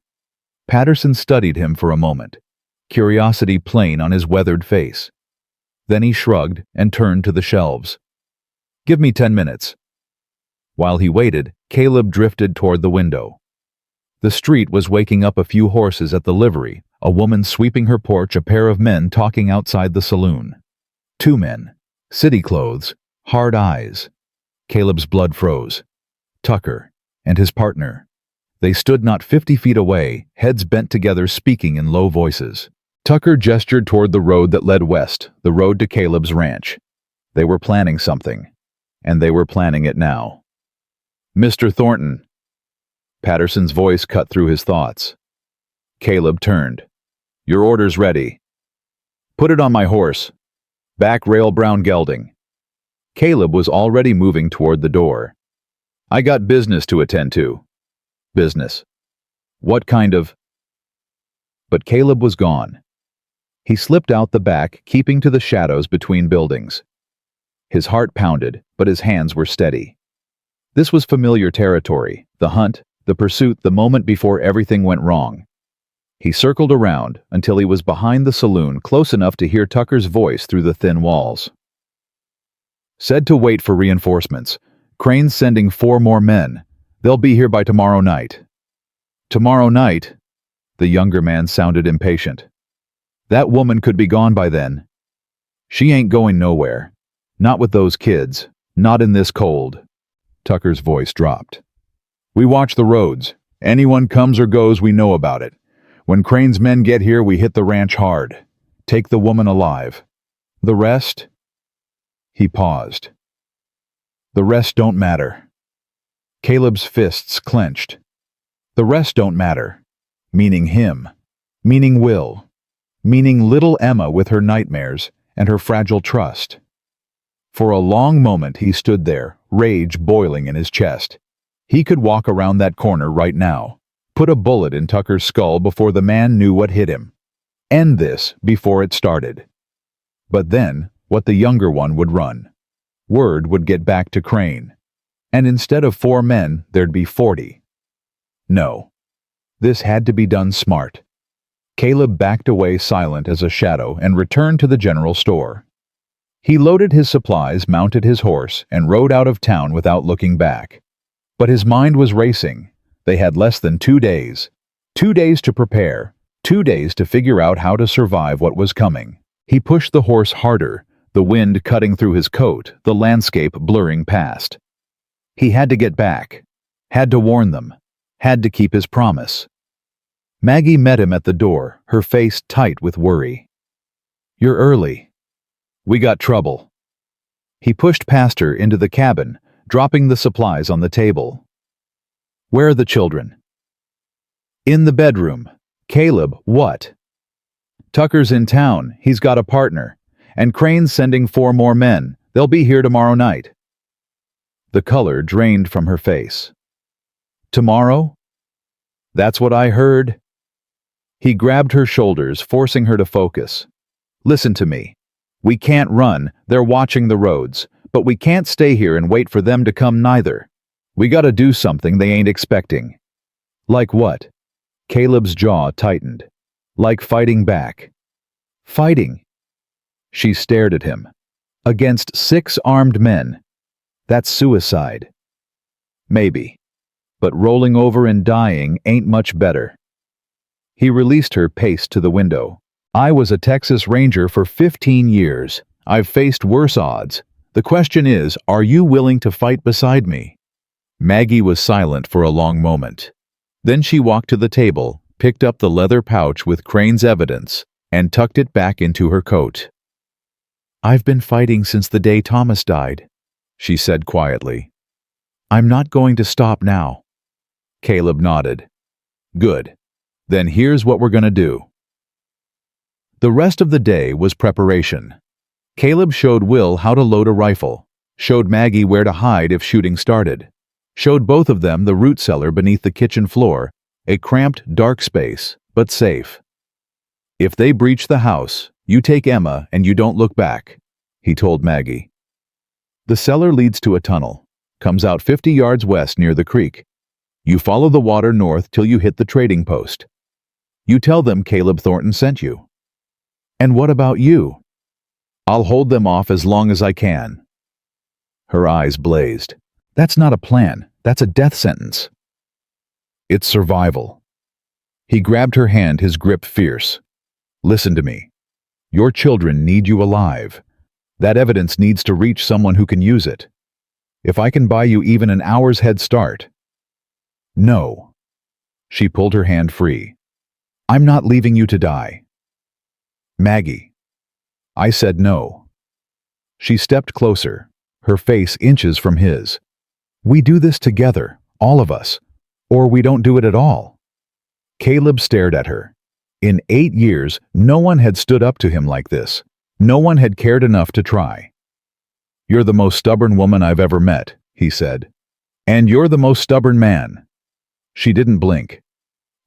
S1: Patterson studied him for a moment, curiosity plain on his weathered face. Then he shrugged and turned to the shelves. "Give me 10 minutes." While he waited, Caleb drifted toward the window. The street was waking up, a few horses at the livery, a woman sweeping her porch, a pair of men talking outside the saloon. 2 men, city clothes, hard eyes. Caleb's blood froze. Tucker and his partner. They stood not 50 feet away, heads bent together, speaking in low voices. Tucker gestured toward the road that led west, the road to Caleb's ranch. They were planning something, and they were planning it now. "Mr. Thornton." Patterson's voice cut through his thoughts. Caleb turned. "Your order's ready." "Put it on my horse. Back rail brown gelding." Caleb was already moving toward the door. "I got business to attend to." "Business? What kind of—" But Caleb was gone. He slipped out the back, keeping to the shadows between buildings. His heart pounded, but his hands were steady. This was familiar territory, the hunt, the pursuit, the moment before everything went wrong. He circled around until he was behind the saloon, close enough to hear Tucker's voice through the thin walls. "Said to wait for reinforcements. Crane's sending 4 more men. They'll be here by tomorrow night." "Tomorrow night?" The younger man sounded impatient. "That woman could be gone by then." "She ain't going nowhere. Not with those kids. Not in this cold." Tucker's voice dropped. "We watch the roads. Anyone comes or goes, we know about it. When Crane's men get here, we hit the ranch hard. Take the woman alive. The rest—" He paused. "The rest don't matter." Caleb's fists clenched. "The rest don't matter." Meaning him. Meaning Will. Meaning little Emma with her nightmares and her fragile trust. For a long moment he stood there, rage boiling in his chest. He could walk around that corner right now, put a bullet in Tucker's skull before the man knew what hit him. End this before it started. But then, what the younger one would run. Word would get back to Crane. And instead of 4 men, there'd be 40. No. This had to be done smart. Caleb backed away silent as a shadow and returned to the general store. He loaded his supplies, mounted his horse, and rode out of town without looking back. But his mind was racing. They had less than 2 days. 2 days to prepare. 2 days to figure out how to survive what was coming. He pushed the horse harder, the wind cutting through his coat, the landscape blurring past. He had to get back. Had to warn them. Had to keep his promise. Maggie met him at the door, her face tight with worry. "You're early." "We got trouble." He pushed past her into the cabin, dropping the supplies on the table. "Where are the children?" "In the bedroom." "Caleb, what?" "Tucker's in town. He's got a partner. And Crane's sending 4 more men. They'll be here tomorrow night." The color drained from her face. "Tomorrow?" "That's what I heard." He grabbed her shoulders, forcing her to focus. "Listen to me. We can't run. They're watching the roads. But we can't stay here and wait for them to come neither. We gotta do something they ain't expecting. Like what? Caleb's jaw tightened. Like fighting back. Fighting? She stared at him. Against 6 armed men. That's suicide. Maybe. But rolling over and dying ain't much better. He released her, paced to the window. I was a Texas Ranger for 15 years. I've faced worse odds. The question is, are you willing to fight beside me? Maggie was silent for a long moment. Then she walked to the table, picked up the leather pouch with Crane's evidence, and tucked it back into her coat. I've been fighting since the day Thomas died, she said quietly. I'm not going to stop now. Caleb nodded. Good. Then here's what we're gonna do. The rest of the day was preparation. Caleb showed Will how to load a rifle, showed Maggie where to hide if shooting started, showed both of them the root cellar beneath the kitchen floor, a cramped, dark space, but safe. If they breach the house, you take Emma and you don't look back, he told Maggie. The cellar leads to a tunnel, comes out 50 yards west near the creek. You follow the water north till you hit the trading post. You tell them Caleb Thornton sent you. And what about you? I'll hold them off as long as I can. Her eyes blazed. That's not a plan. That's a death sentence. It's survival. He grabbed her hand, his grip fierce. Listen to me. Your children need you alive. That evidence needs to reach someone who can use it. If I can buy you even an hour's head start. No. She pulled her hand free. I'm not leaving you to die. Maggie. I said no. She stepped closer, her face inches from his. We do this together, all of us, or we don't do it at all. Caleb stared at her. In 8 years, no one had stood up to him like this. No one had cared enough to try. You're the most stubborn woman I've ever met, he said. And you're the most stubborn man. She didn't blink.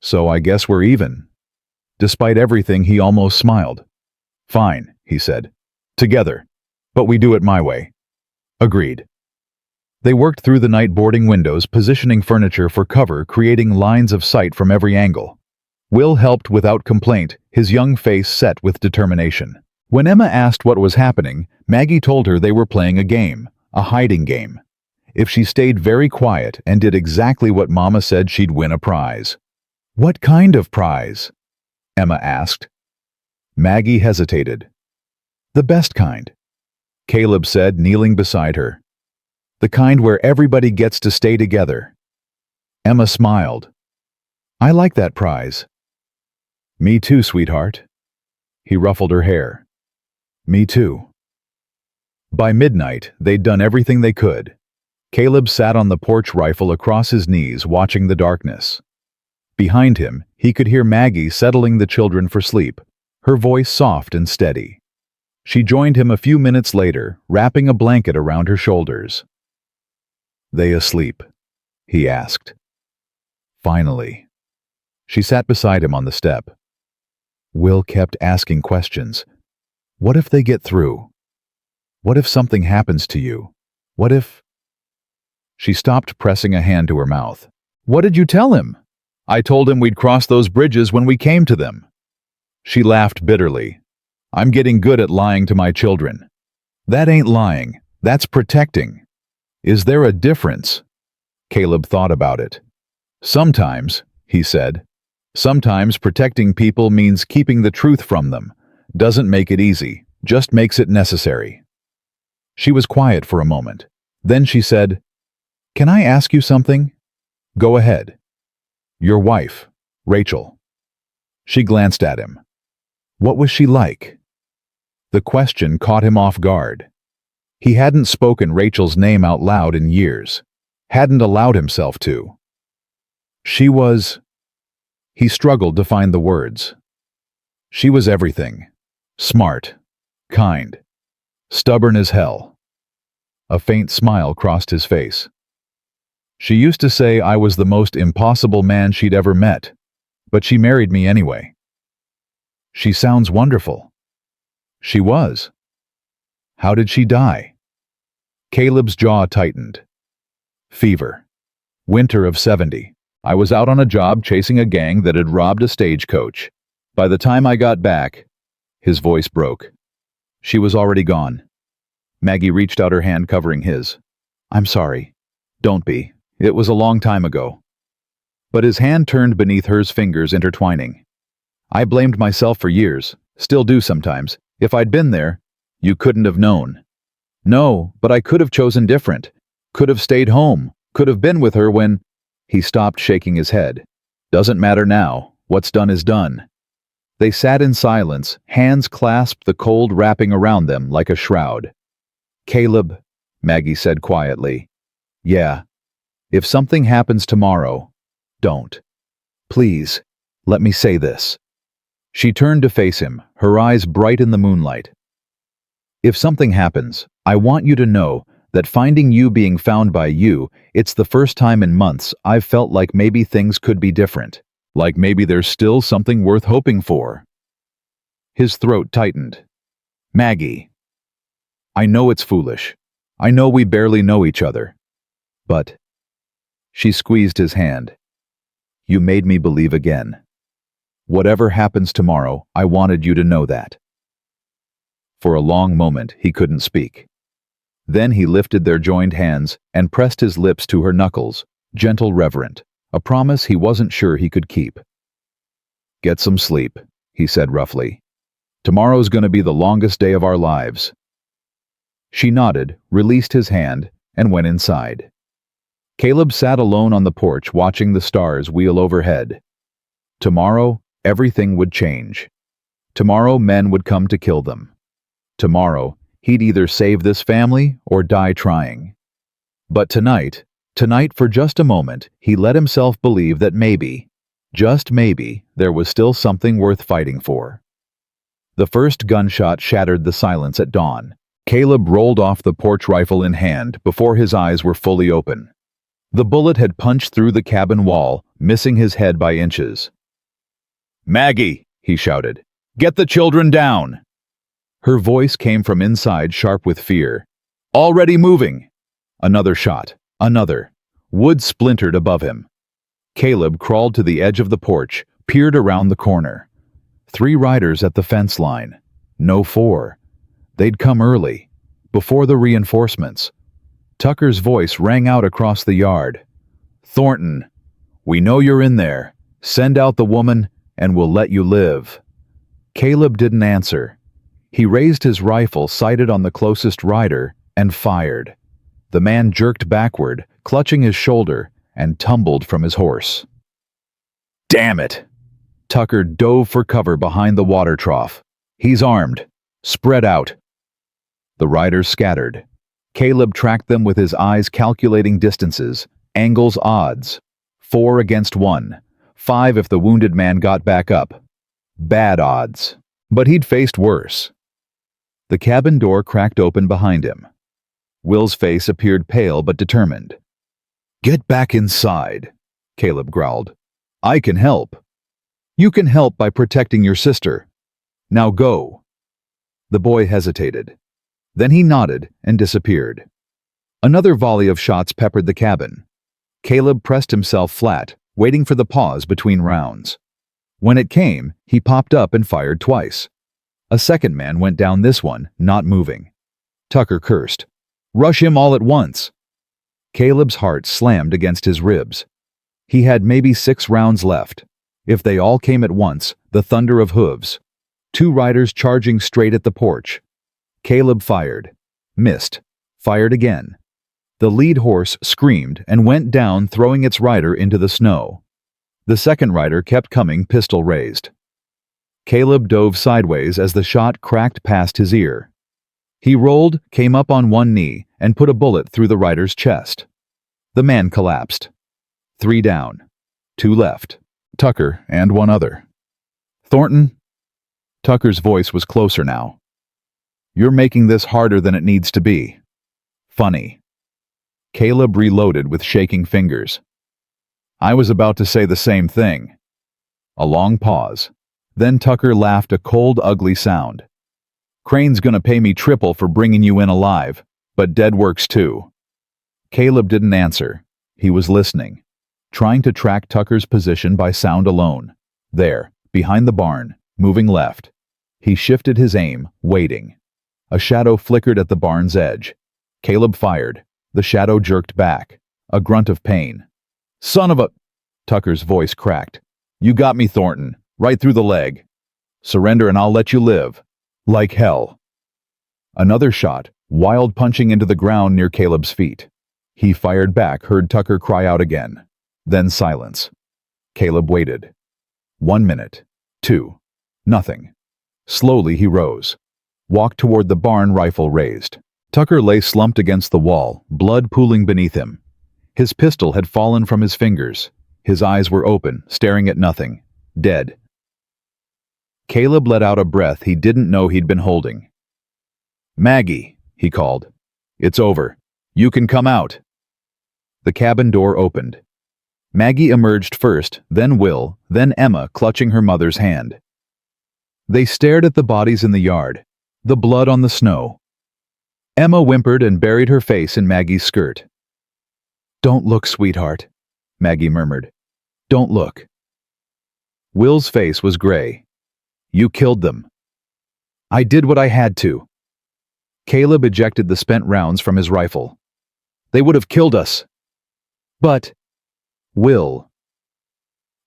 S1: So I guess we're even. Despite everything, he almost smiled. Fine, he said. Together. But we do it my way. Agreed. They worked through the night, boarding windows, positioning furniture for cover, creating lines of sight from every angle. Will helped without complaint, his young face set with determination. When Emma asked what was happening, Maggie told her they were playing a game, a hiding game. If she stayed very quiet and did exactly what Mama said, she'd win a prize. What kind of prize? Emma asked. Maggie hesitated. The best kind, Caleb said, kneeling beside her. The kind where everybody gets to stay together. Emma smiled. I like that prize. Me too, sweetheart. He ruffled her hair. Me too. By midnight, they'd done everything they could. Caleb sat on the porch, rifle across his knees, watching the darkness. Behind him, he could hear Maggie settling the children for sleep, her voice soft and steady. She joined him a few minutes later, wrapping a blanket around her shoulders. They asleep? He asked. Finally. She sat beside him on the step. Will kept asking questions. What if they get through? What if something happens to you? What if... She stopped, pressing a hand to her mouth. What did you tell him? I told him we'd cross those bridges when we came to them. She laughed bitterly. I'm getting good at lying to my children. That ain't lying. That's protecting. Is there a difference? Caleb thought about it. Sometimes, he said. Sometimes protecting people means keeping the truth from them. Doesn't make it easy, just makes it necessary. She was quiet for a moment. Then she said, Can I ask you something? Go ahead. Your wife, Rachel. She glanced at him. What was she like? The question caught him off guard. He hadn't spoken Rachel's name out loud in years. Hadn't allowed himself to. She was... He struggled to find the words. She was everything. Smart. Kind. Stubborn as hell. A faint smile crossed his face. She used to say I was the most impossible man she'd ever met, but she married me anyway. She sounds wonderful. She was. How did she die? Caleb's jaw tightened. Fever. Winter of 70. I was out on a job chasing a gang that had robbed a stagecoach. By the time I got back, his voice broke. She was already gone. Maggie reached out her hand covering his. I'm sorry. Don't be. It was a long time ago. But his hand turned beneath hers, fingers intertwining. I blamed myself for years, still do sometimes. If I'd been there, you couldn't have known. No, but I could have chosen different. Could have stayed home. Could have been with her when... He stopped, shaking his head. Doesn't matter now. What's done is done. They sat in silence, hands clasped, the cold wrapping around them like a shroud. Caleb, Maggie said quietly. Yeah. If something happens tomorrow, don't. Please, let me say this. She turned to face him, her eyes bright in the moonlight. If something happens, I want you to know that finding you, being found by you, it's the first time in months I've felt like maybe things could be different. Like maybe there's still something worth hoping for. His throat tightened. Maggie. I know it's foolish. I know we barely know each other. But... She squeezed his hand. You made me believe again. Whatever happens tomorrow, I wanted you to know that. For a long moment, he couldn't speak. Then he lifted their joined hands and pressed his lips to her knuckles, gentle, reverent, a promise he wasn't sure he could keep. Get some sleep, he said roughly. Tomorrow's going to be the longest day of our lives. She nodded, released his hand, and went inside. Caleb sat alone on the porch watching the stars wheel overhead. Tomorrow, everything would change. Tomorrow, men would come to kill them. Tomorrow, he'd either save this family or die trying. But tonight, for just a moment, he let himself believe that maybe, just maybe, there was still something worth fighting for. The first gunshot shattered the silence at dawn. Caleb rolled off the porch, rifle in hand, before his eyes were fully open. The bullet had punched through the cabin wall, missing his head by inches. Maggie, he shouted, get the children down. Her voice came from inside, sharp with fear. Already moving. Another shot. Another. Wood splintered above him. Caleb crawled to the edge of the porch, peered around the corner. 3 riders at the fence line. No 4. They'd come early, before the reinforcements. Tucker's voice rang out across the yard. Thornton, we know you're in there. Send out the woman, and we'll let you live. Caleb didn't answer. He raised his rifle, sighted on the closest rider, and fired. The man jerked backward, clutching his shoulder, and tumbled from his horse. Damn it! Tucker dove for cover behind the water trough. He's armed. Spread out. The riders scattered. Caleb tracked them with his eyes, calculating distances, angles, odds. 4 against 1. 5 if the wounded man got back up. Bad odds. But he'd faced worse. The cabin door cracked open behind him. Will's face appeared pale but determined. Get back inside, Caleb growled. I can help. You can help by protecting your sister. Now go. The boy hesitated. Then he nodded and disappeared. Another volley of shots peppered the cabin. Caleb pressed himself flat, waiting for the pause between rounds. When it came, he popped up and fired twice. A second man went down, this one not moving. Tucker cursed. Rush him all at once. Caleb's heart slammed against his ribs. He had maybe 6 rounds left. If they all came at once, the thunder of hooves. 2 riders charging straight at the porch. Caleb fired. Missed. Fired again. The lead horse screamed and went down, throwing its rider into the snow. The second rider kept coming, pistol raised. Caleb dove sideways as the shot cracked past his ear. He rolled, came up on one knee, and put a bullet through the rider's chest. The man collapsed. 3 down. 2 left. Tucker and 1 other. Thornton? Tucker's voice was closer now. You're making this harder than it needs to be. Funny. Caleb reloaded with shaking fingers. I was about to say the same thing. A long pause. Then Tucker laughed, a cold, ugly sound. Crane's gonna pay me triple for bringing you in alive. But dead works too. Caleb didn't answer. He was listening, trying to track Tucker's position by sound alone. There, behind the barn, moving left. He shifted his aim, waiting. A shadow flickered at the barn's edge. Caleb fired. The shadow jerked back. A grunt of pain. "Son of a—" Tucker's voice cracked. "You got me, Thornton. Right through the leg. Surrender and I'll let you live. Like hell." Another shot, wild punching into the ground near Caleb's feet. He fired back, heard Tucker cry out again. Then silence. Caleb waited. 1 minute. 2. Nothing. Slowly he rose. Walked toward the barn, rifle raised. Tucker lay slumped against the wall, blood pooling beneath him. His pistol had fallen from his fingers. His eyes were open, staring at nothing. Dead. Caleb let out a breath he didn't know he'd been holding. "Maggie," he called. "It's over. You can come out." The cabin door opened. Maggie emerged first, then Will, then Emma, clutching her mother's hand. They stared at the bodies in the yard, the blood on the snow. Emma whimpered and buried her face in Maggie's skirt. "Don't look, sweetheart," Maggie murmured. "Don't look." Will's face was gray. "You killed them." "I did what I had to." Caleb ejected the spent rounds from his rifle. "They would have killed us." "But—" "Will."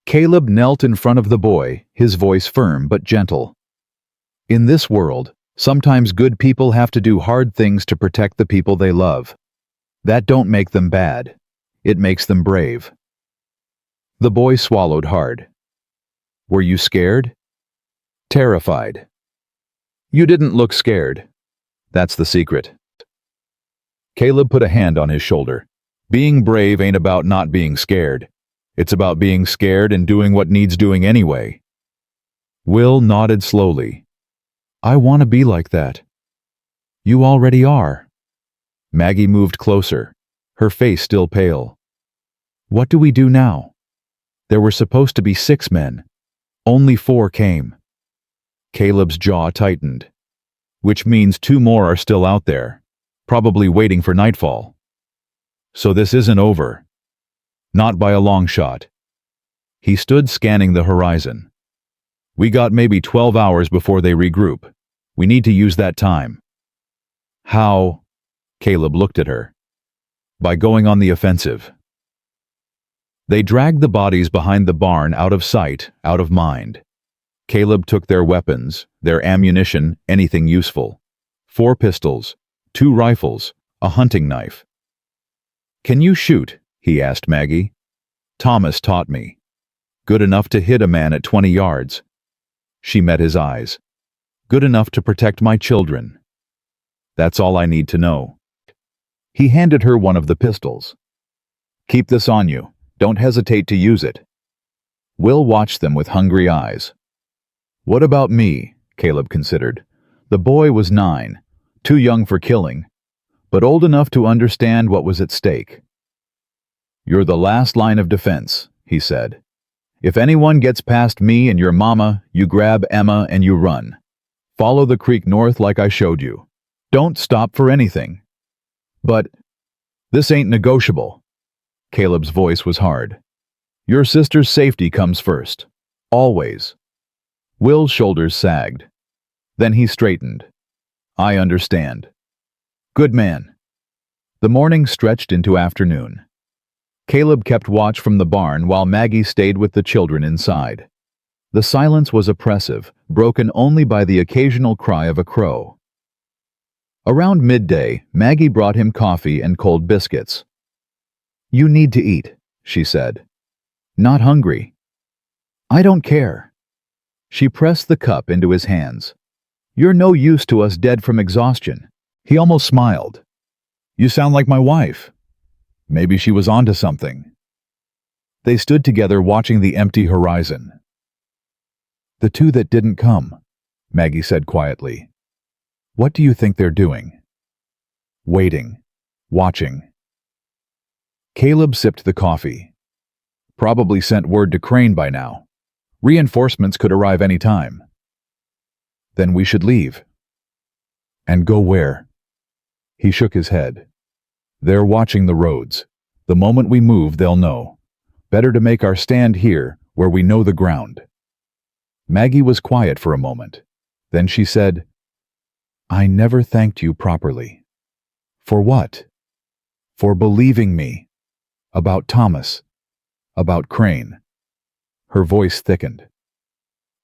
S1: Caleb knelt in front of the boy, his voice firm but gentle. "In this world, sometimes good people have to do hard things to protect the people they love. That don't make them bad. It makes them brave." The boy swallowed hard. "Were you scared?" "Terrified." "You didn't look scared. That's the secret." Caleb put a hand on his shoulder. "Being brave ain't about not being scared. It's about being scared and doing what needs doing anyway." Will nodded slowly. "I want to be like that." "You already are." Maggie moved closer, her face still pale. "What do we do now? There were supposed to be 6 men. Only 4 came." Caleb's jaw tightened. "Which means 2 more are still out there, probably waiting for nightfall. So this isn't over. Not by a long shot." He stood scanning the horizon. "We got maybe 12 hours before they regroup. We need to use that time." "How?" Caleb looked at her. "By going on the offensive." They dragged the bodies behind the barn out of sight, out of mind. Caleb took their weapons, their ammunition, anything useful. 4 pistols, 2 rifles, a hunting knife. "Can you shoot?" he asked Maggie. "Thomas taught me. Good enough to hit a man at 20 yards. She met his eyes. "Good enough to protect my children. That's all I need to know." He handed her one of the pistols. "Keep this on you. Don't hesitate to use it." Will watched them with hungry eyes. "What about me?" Caleb considered. The boy was 9, too young for killing, but old enough to understand what was at stake. "You're the last line of defense," he said. "If anyone gets past me and your mama, you grab Emma and you run. Follow the creek north like I showed you. Don't stop for anything." "But this ain't negotiable." Caleb's voice was hard. "Your sister's safety comes first. Always." Will's shoulders sagged. Then he straightened. "I understand." "Good man." The morning stretched into afternoon. Caleb kept watch from the barn while Maggie stayed with the children inside. The silence was oppressive, broken only by the occasional cry of a crow. Around midday, Maggie brought him coffee and cold biscuits. "You need to eat," she said. "Not hungry." "I don't care." She pressed the cup into his hands. "You're no use to us dead from exhaustion." He almost smiled. "You sound like my wife." Maybe she was onto something. They stood together watching the empty horizon. "The 2 that didn't come," Maggie said quietly. "What do you think they're doing?" "Waiting. Watching." Caleb sipped the coffee. "Probably sent word to Crane by now. Reinforcements could arrive any time." "Then we should leave." "And go where?" He shook his head. They're watching the roads. The moment we move, they'll know. Better to make our stand here, where we know the ground. Maggie was quiet for a moment. Then she said, I never thanked you properly. For what? For believing me. About Thomas. About Crane. Her voice thickened.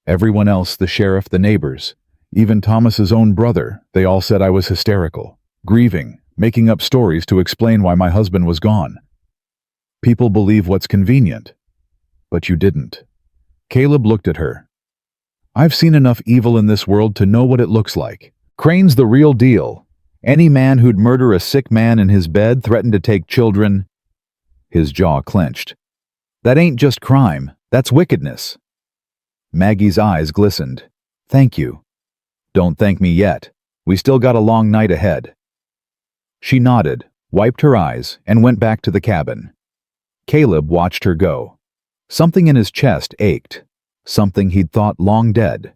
S1: Everyone else, the sheriff, the neighbors, even Thomas's own brother, they all said I was hysterical, grieving, making up stories to explain why my husband was gone. People believe what's convenient. But you didn't. Caleb looked at her. I've seen enough evil in this world to know what it looks like. Crane's the real deal. Any man who'd murder a sick man in his bed, threaten to take children. His jaw clenched. That ain't just crime, that's wickedness. Maggie's eyes glistened. Thank you. Don't thank me yet. We still got a long night ahead. She nodded, wiped her eyes, and went back to the cabin. Caleb watched her go. Something in his chest ached. Something he'd thought long dead.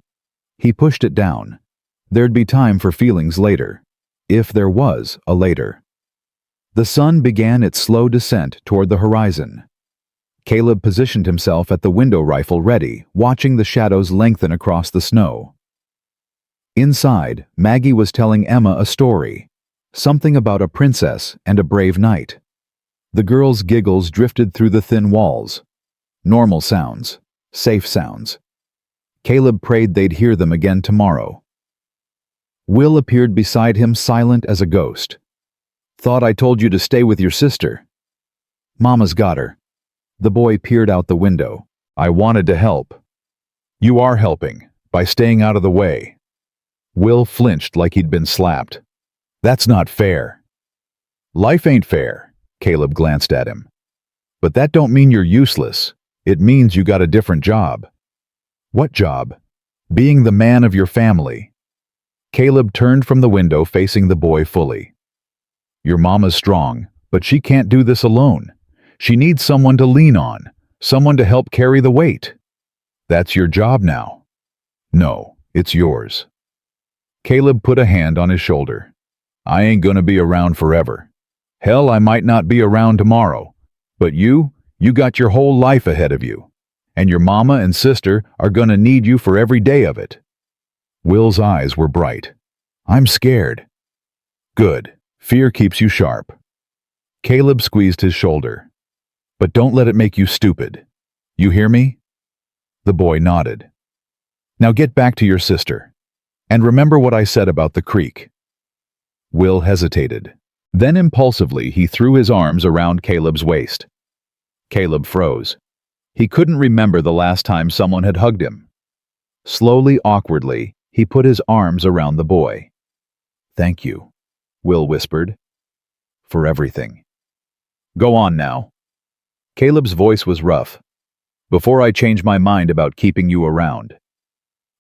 S1: He pushed it down. There'd be time for feelings later. If there was a later. The sun began its slow descent toward the horizon. Caleb positioned himself at the window rifle ready, watching the shadows lengthen across the snow. Inside, Maggie was telling Emma a story. Something about a princess and a brave knight. The girl's giggles drifted through the thin walls. Normal sounds. Safe sounds. Caleb prayed they'd hear them again tomorrow. Will appeared beside him, silent as a ghost. Thought I told you to stay with your sister. Mama's got her. The boy peered out the window. I wanted to help. You are helping, by staying out of the way. Will flinched like he'd been slapped. That's not fair. Life ain't fair, Caleb glanced at him. But that don't mean you're useless. It means you got a different job. What job? Being the man of your family. Caleb turned from the window, facing the boy fully. Your mama's strong, but she can't do this alone. She needs someone to lean on, someone to help carry the weight. That's your job now. No, it's yours. Caleb put a hand on his shoulder. I ain't gonna be around forever. Hell, I might not be around tomorrow. But you got your whole life ahead of you. And your mama and sister are gonna need you for every day of it. Will's eyes were bright. I'm scared. Good. Fear keeps you sharp. Caleb squeezed his shoulder. But don't let it make you stupid. You hear me? The boy nodded. Now get back to your sister. And remember what I said about the creek. Will hesitated. Then impulsively he threw his arms around Caleb's waist. Caleb froze. He couldn't remember the last time someone had hugged him. Slowly, awkwardly, he put his arms around the boy. Thank you, Will whispered. For everything. Go on now. Caleb's voice was rough. Before I change my mind about keeping you around.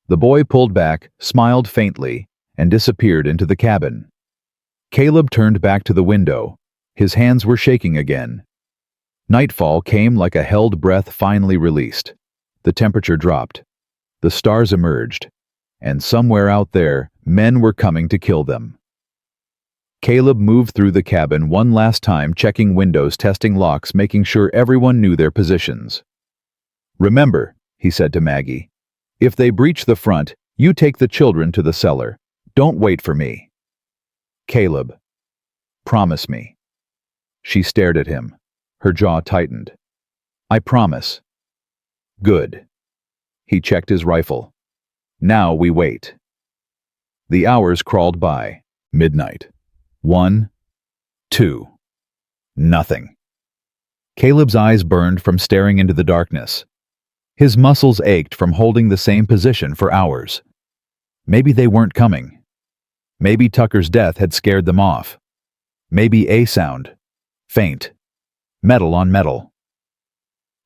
S1: The boy pulled back, smiled faintly, and disappeared into the cabin. Caleb turned back to the window. His hands were shaking again. Nightfall came like a held breath finally released. The temperature dropped. The stars emerged. And somewhere out there, men were coming to kill them. Caleb moved through the cabin one last time, checking windows, testing locks, making sure everyone knew their positions. Remember, he said to Maggie, if they breach the front, you take the children to the cellar. Don't wait for me. Caleb, promise me. She stared at him. Her jaw tightened. I promise. Good. He checked his rifle. Now we wait. The hours crawled by. Midnight. 1, 2. Nothing. Caleb's eyes burned from staring into the darkness. His muscles ached from holding the same position for hours. Maybe they weren't coming. Maybe Tucker's death had scared them off. Maybe a sound. Faint. Metal on metal.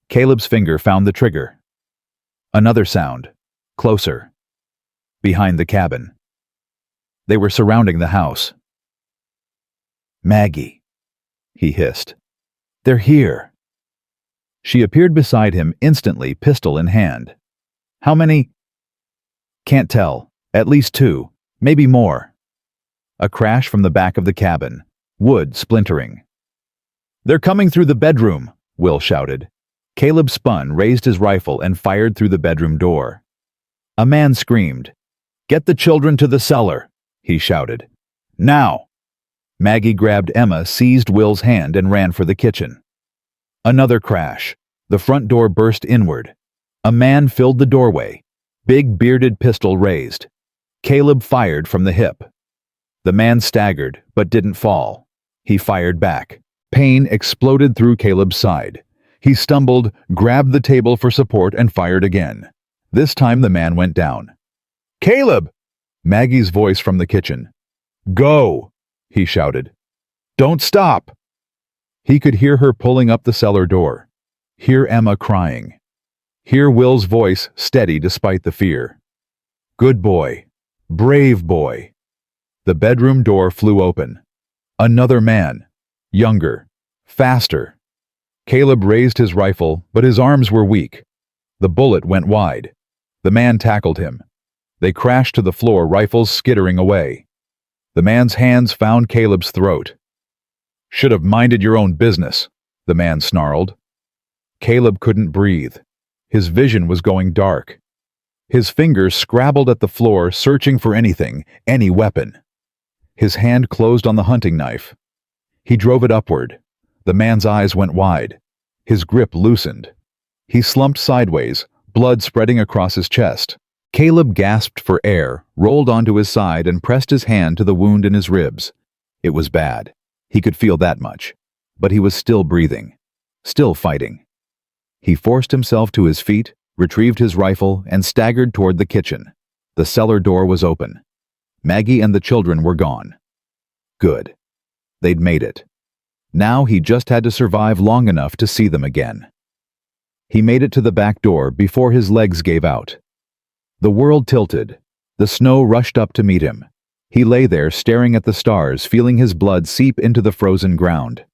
S1: Caleb's finger found the trigger. Another sound. Closer. Behind the cabin. They were surrounding the house. Maggie, he hissed. They're here. She appeared beside him instantly, pistol in hand. How many? Can't tell. At least 2, maybe more. A crash from the back of the cabin. Wood splintering. "They're coming through the bedroom," Will shouted. Caleb spun, raised his rifle, and fired through the bedroom door. A man screamed. "Get the children to the cellar," he shouted. "Now!" Maggie grabbed Emma, seized Will's hand, and ran for the kitchen. Another crash. The front door burst inward. A man filled the doorway, big bearded pistol raised. Caleb fired from the hip. The man staggered, but didn't fall. He fired back. Pain exploded through Caleb's side. He stumbled, grabbed the table for support, and fired again. This time the man went down. "Caleb!" Maggie's voice from the kitchen. "Go!" he shouted. "Don't stop!" He could hear her pulling up the cellar door. Hear Emma crying. Hear Will's voice, steady despite the fear. "Good boy. Brave boy." The bedroom door flew open. Another man. Younger. Faster. Caleb raised his rifle, but his arms were weak. The bullet went wide. The man tackled him. They crashed to the floor, rifles skittering away. The man's hands found Caleb's throat. "Should have minded your own business," the man snarled. Caleb couldn't breathe. His vision was going dark. His fingers scrabbled at the floor, searching for anything, any weapon. His hand closed on the hunting knife. He drove it upward. The man's eyes went wide. His grip loosened. He slumped sideways, blood spreading across his chest. Caleb gasped for air, rolled onto his side, and pressed his hand to the wound in his ribs. It was bad. He could feel that much. But he was still breathing. Still fighting. He forced himself to his feet, retrieved his rifle, and staggered toward the kitchen. The cellar door was open. Maggie and the children were gone. Good. They'd made it. Now he just had to survive long enough to see them again. He made it to the back door before his legs gave out. The world tilted. The snow rushed up to meet him. He lay there staring at the stars, feeling his blood seep into the frozen ground.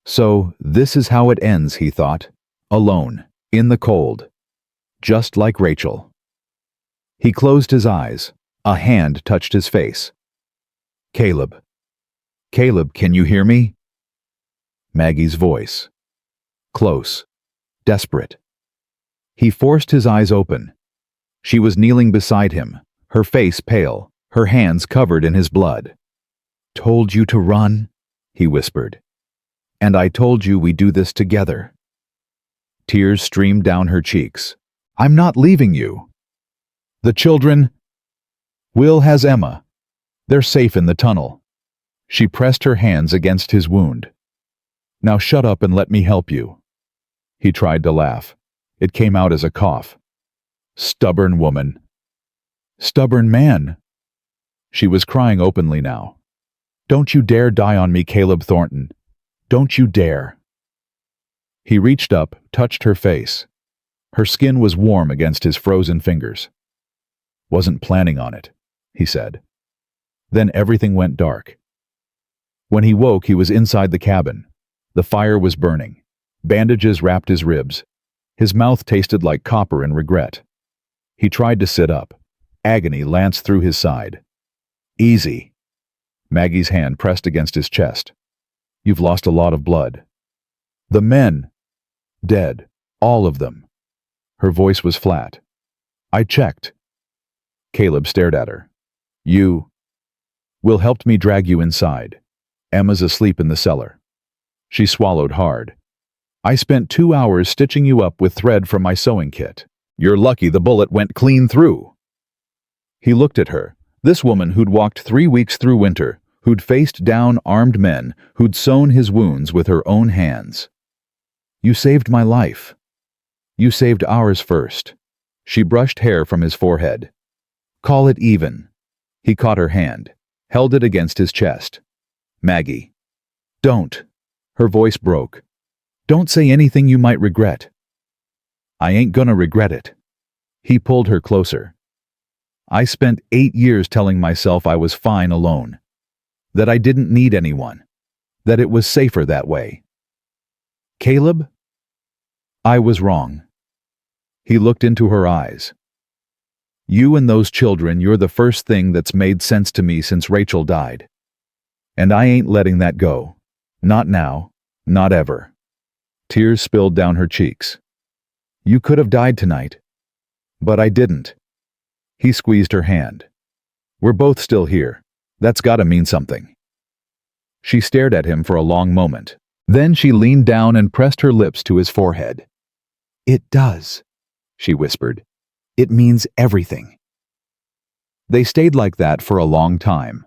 S1: So, this is how it ends, he thought. Alone, in the cold. Just like Rachel. He closed his eyes. A hand touched his face. "Caleb. Caleb, can you hear me?" Maggie's voice. Close. Desperate. He forced his eyes open. She was kneeling beside him, her face pale, her hands covered in his blood. "Told you to run," he whispered. "And I told you we'd do this together." Tears streamed down her cheeks. "I'm not leaving you." "The children?" "Will has Emma. They're safe in the tunnel." She pressed her hands against his wound. "Now shut up and let me help you." He tried to laugh. It came out as a cough. "Stubborn woman." "Stubborn man." She was crying openly now. "Don't you dare die on me, Caleb Thornton. Don't you dare." He reached up, touched her face. Her skin was warm against his frozen fingers. "Wasn't planning on it," he said. Then everything went dark. When he woke, he was inside the cabin. The fire was burning. Bandages wrapped his ribs. His mouth tasted like copper and regret. He tried to sit up. Agony lanced through his side. "Easy." Maggie's hand pressed against his chest. "You've lost a lot of blood." "The men. Dead. All of them." Her voice was flat. "I checked." Caleb stared at her. "You." "Will helped me drag you inside. Emma's asleep in the cellar." She swallowed hard. "I spent 2 hours stitching you up with thread from my sewing kit. You're lucky the bullet went clean through." He looked at her, this woman who'd walked 3 weeks through winter, who'd faced down armed men, who'd sewn his wounds with her own hands. "You saved my life." "You saved ours first." She brushed hair from his forehead. "Call it even." He caught her hand, held it against his chest. "Maggie." "Don't." Her voice broke. "Don't say anything you might regret." "I ain't gonna regret it." He pulled her closer. "I spent 8 years telling myself I was fine alone. That I didn't need anyone. That it was safer that way." "Caleb?" "I was wrong." He looked into her eyes. You and those children, you're the first thing that's made sense to me since Rachel died. And I ain't letting that go. Not now. Not ever." Tears spilled down her cheeks. "You could have died tonight. But I didn't." He squeezed her hand. "We're both still here. That's gotta mean something." She stared at him for a long moment. Then she leaned down and pressed her lips to his forehead. "It does," she whispered. "It means everything." They stayed like that for a long time,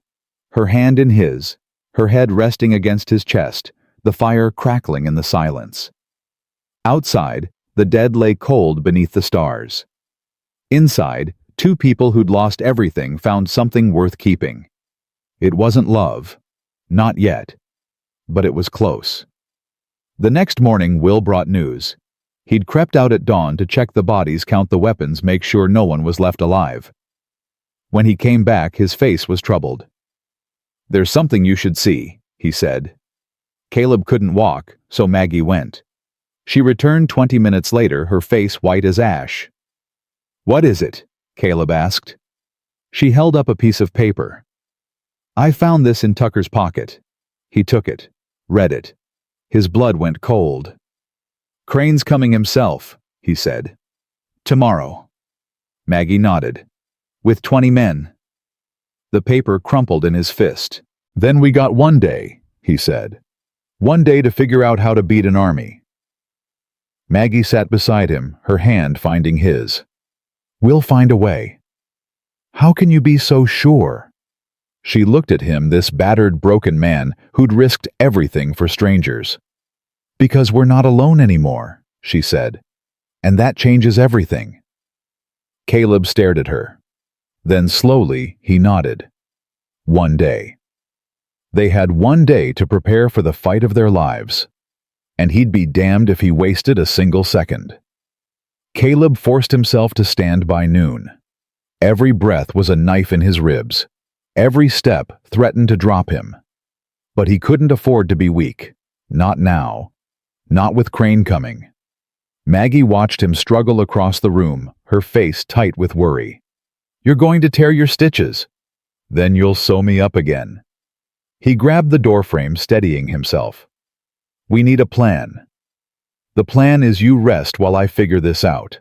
S1: her hand in his, her head resting against his chest, the fire crackling in the silence. Outside, the dead lay cold beneath the stars. Inside, two people who'd lost everything found something worth keeping. It wasn't love. Not yet. But it was close. The next morning, Will brought news. He'd crept out at dawn to check the bodies, count the weapons, make sure no one was left alive. When he came back, his face was troubled. "There's something you should see," he said. Caleb couldn't walk, so Maggie went. She returned 20 minutes later, her face white as ash. "What is it?" Caleb asked. She held up a piece of paper. "I found this in Tucker's pocket." He took it, read it. His blood went cold. "Crane's coming himself," he said. "Tomorrow." Maggie nodded. "With 20 men." The paper crumpled in his fist. "Then we got 1 day," he said. 1 day to figure out how to beat an army." Maggie sat beside him, her hand finding his. "We'll find a way." "How can you be so sure?" She looked at him, this battered, broken man who'd risked everything for strangers. "Because we're not alone anymore," she said. "And that changes everything." Caleb stared at her. Then slowly he nodded. 1 day. They had 1 day to prepare for the fight of their lives. And he'd be damned if he wasted a single second. Caleb forced himself to stand by noon. Every breath was a knife in his ribs. Every step threatened to drop him. But he couldn't afford to be weak. Not now. Not with Crane coming. Maggie watched him struggle across the room, her face tight with worry. "You're going to tear your stitches. Then you'll sew me up again." He grabbed the doorframe, steadying himself. "We need a plan. The plan is you rest while I figure this out.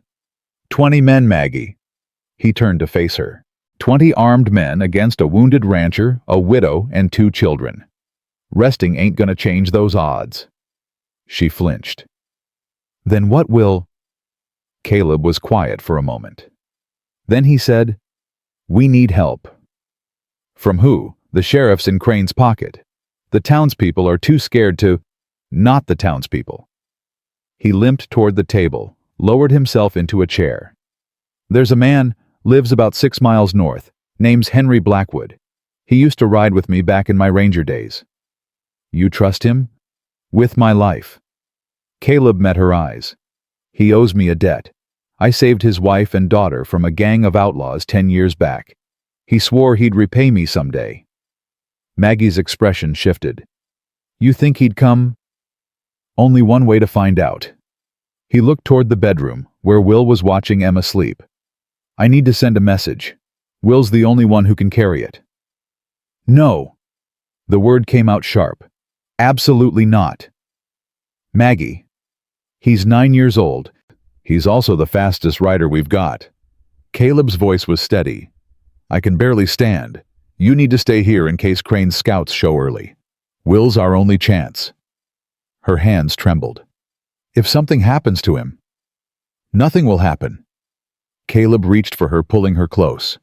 S1: 20 men, Maggie." He turned to face her. 20 armed men against a wounded rancher, a widow, and 2 children. Resting ain't gonna change those odds. She flinched. "Then what will—" Caleb was quiet for a moment. Then he said, "We need help." "From who?" "The sheriff's in Crane's pocket. The townspeople are too scared to—" "Not the townspeople." He limped toward the table, lowered himself into a chair. "There's a man, lives about 6 miles north, name's Henry Blackwood. He used to ride with me back in my ranger days." "You trust him?" "With my life." Caleb met her eyes. "He owes me a debt. I saved his wife and daughter from a gang of outlaws 10 years back. He swore he'd repay me someday." Maggie's expression shifted. "You think he'd come?" "Only one way to find out." He looked toward the bedroom, where Will was watching Emma sleep. "I need to send a message. Will's the only one who can carry it." "No." The word came out sharp. "Absolutely not." "Maggie. He's 9 years old. He's also the fastest rider we've got." Caleb's voice was steady. "I can barely stand. You need to stay here in case Crane's scouts show early. Will's our only chance." Her hands trembled. "If something happens to him—" "Nothing will happen." Caleb reached for her, pulling her close.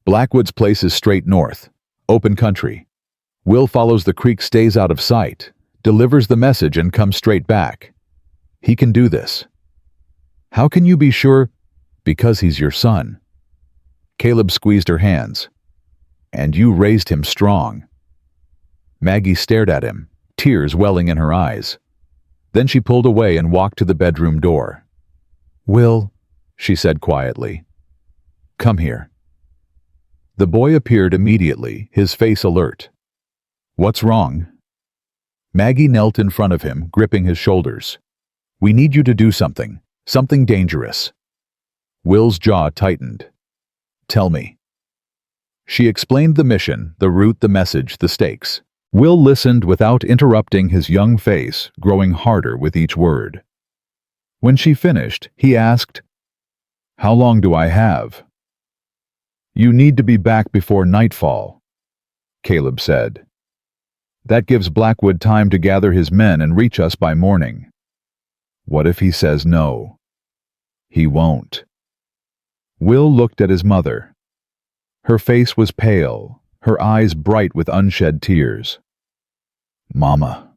S1: "Blackwood's place is straight north. Open country. Will follows the creek, stays out of sight, delivers the message, and comes straight back. He can do this." "How can you be sure?" "Because he's your son." Caleb squeezed her hands. "And you raised him strong." Maggie stared at him, tears welling in her eyes. Then she pulled away and walked to the bedroom door. "Will," she said quietly. "Come here." The boy appeared immediately, his face alert. "What's wrong?" Maggie knelt in front of him, gripping his shoulders. "We need you to do something dangerous." Will's jaw tightened. Tell me." She explained the mission, the route, the message, the stakes. Will listened without interrupting, his young face growing harder with each word. When she finished, he asked, "How long do I have?" "You need to be back before nightfall," Caleb said. "That gives Blackwood time to gather his men and reach us by morning." "What if he says no?" "He won't." Will looked at his mother. Her face was pale, her eyes bright with unshed tears. "Mama,"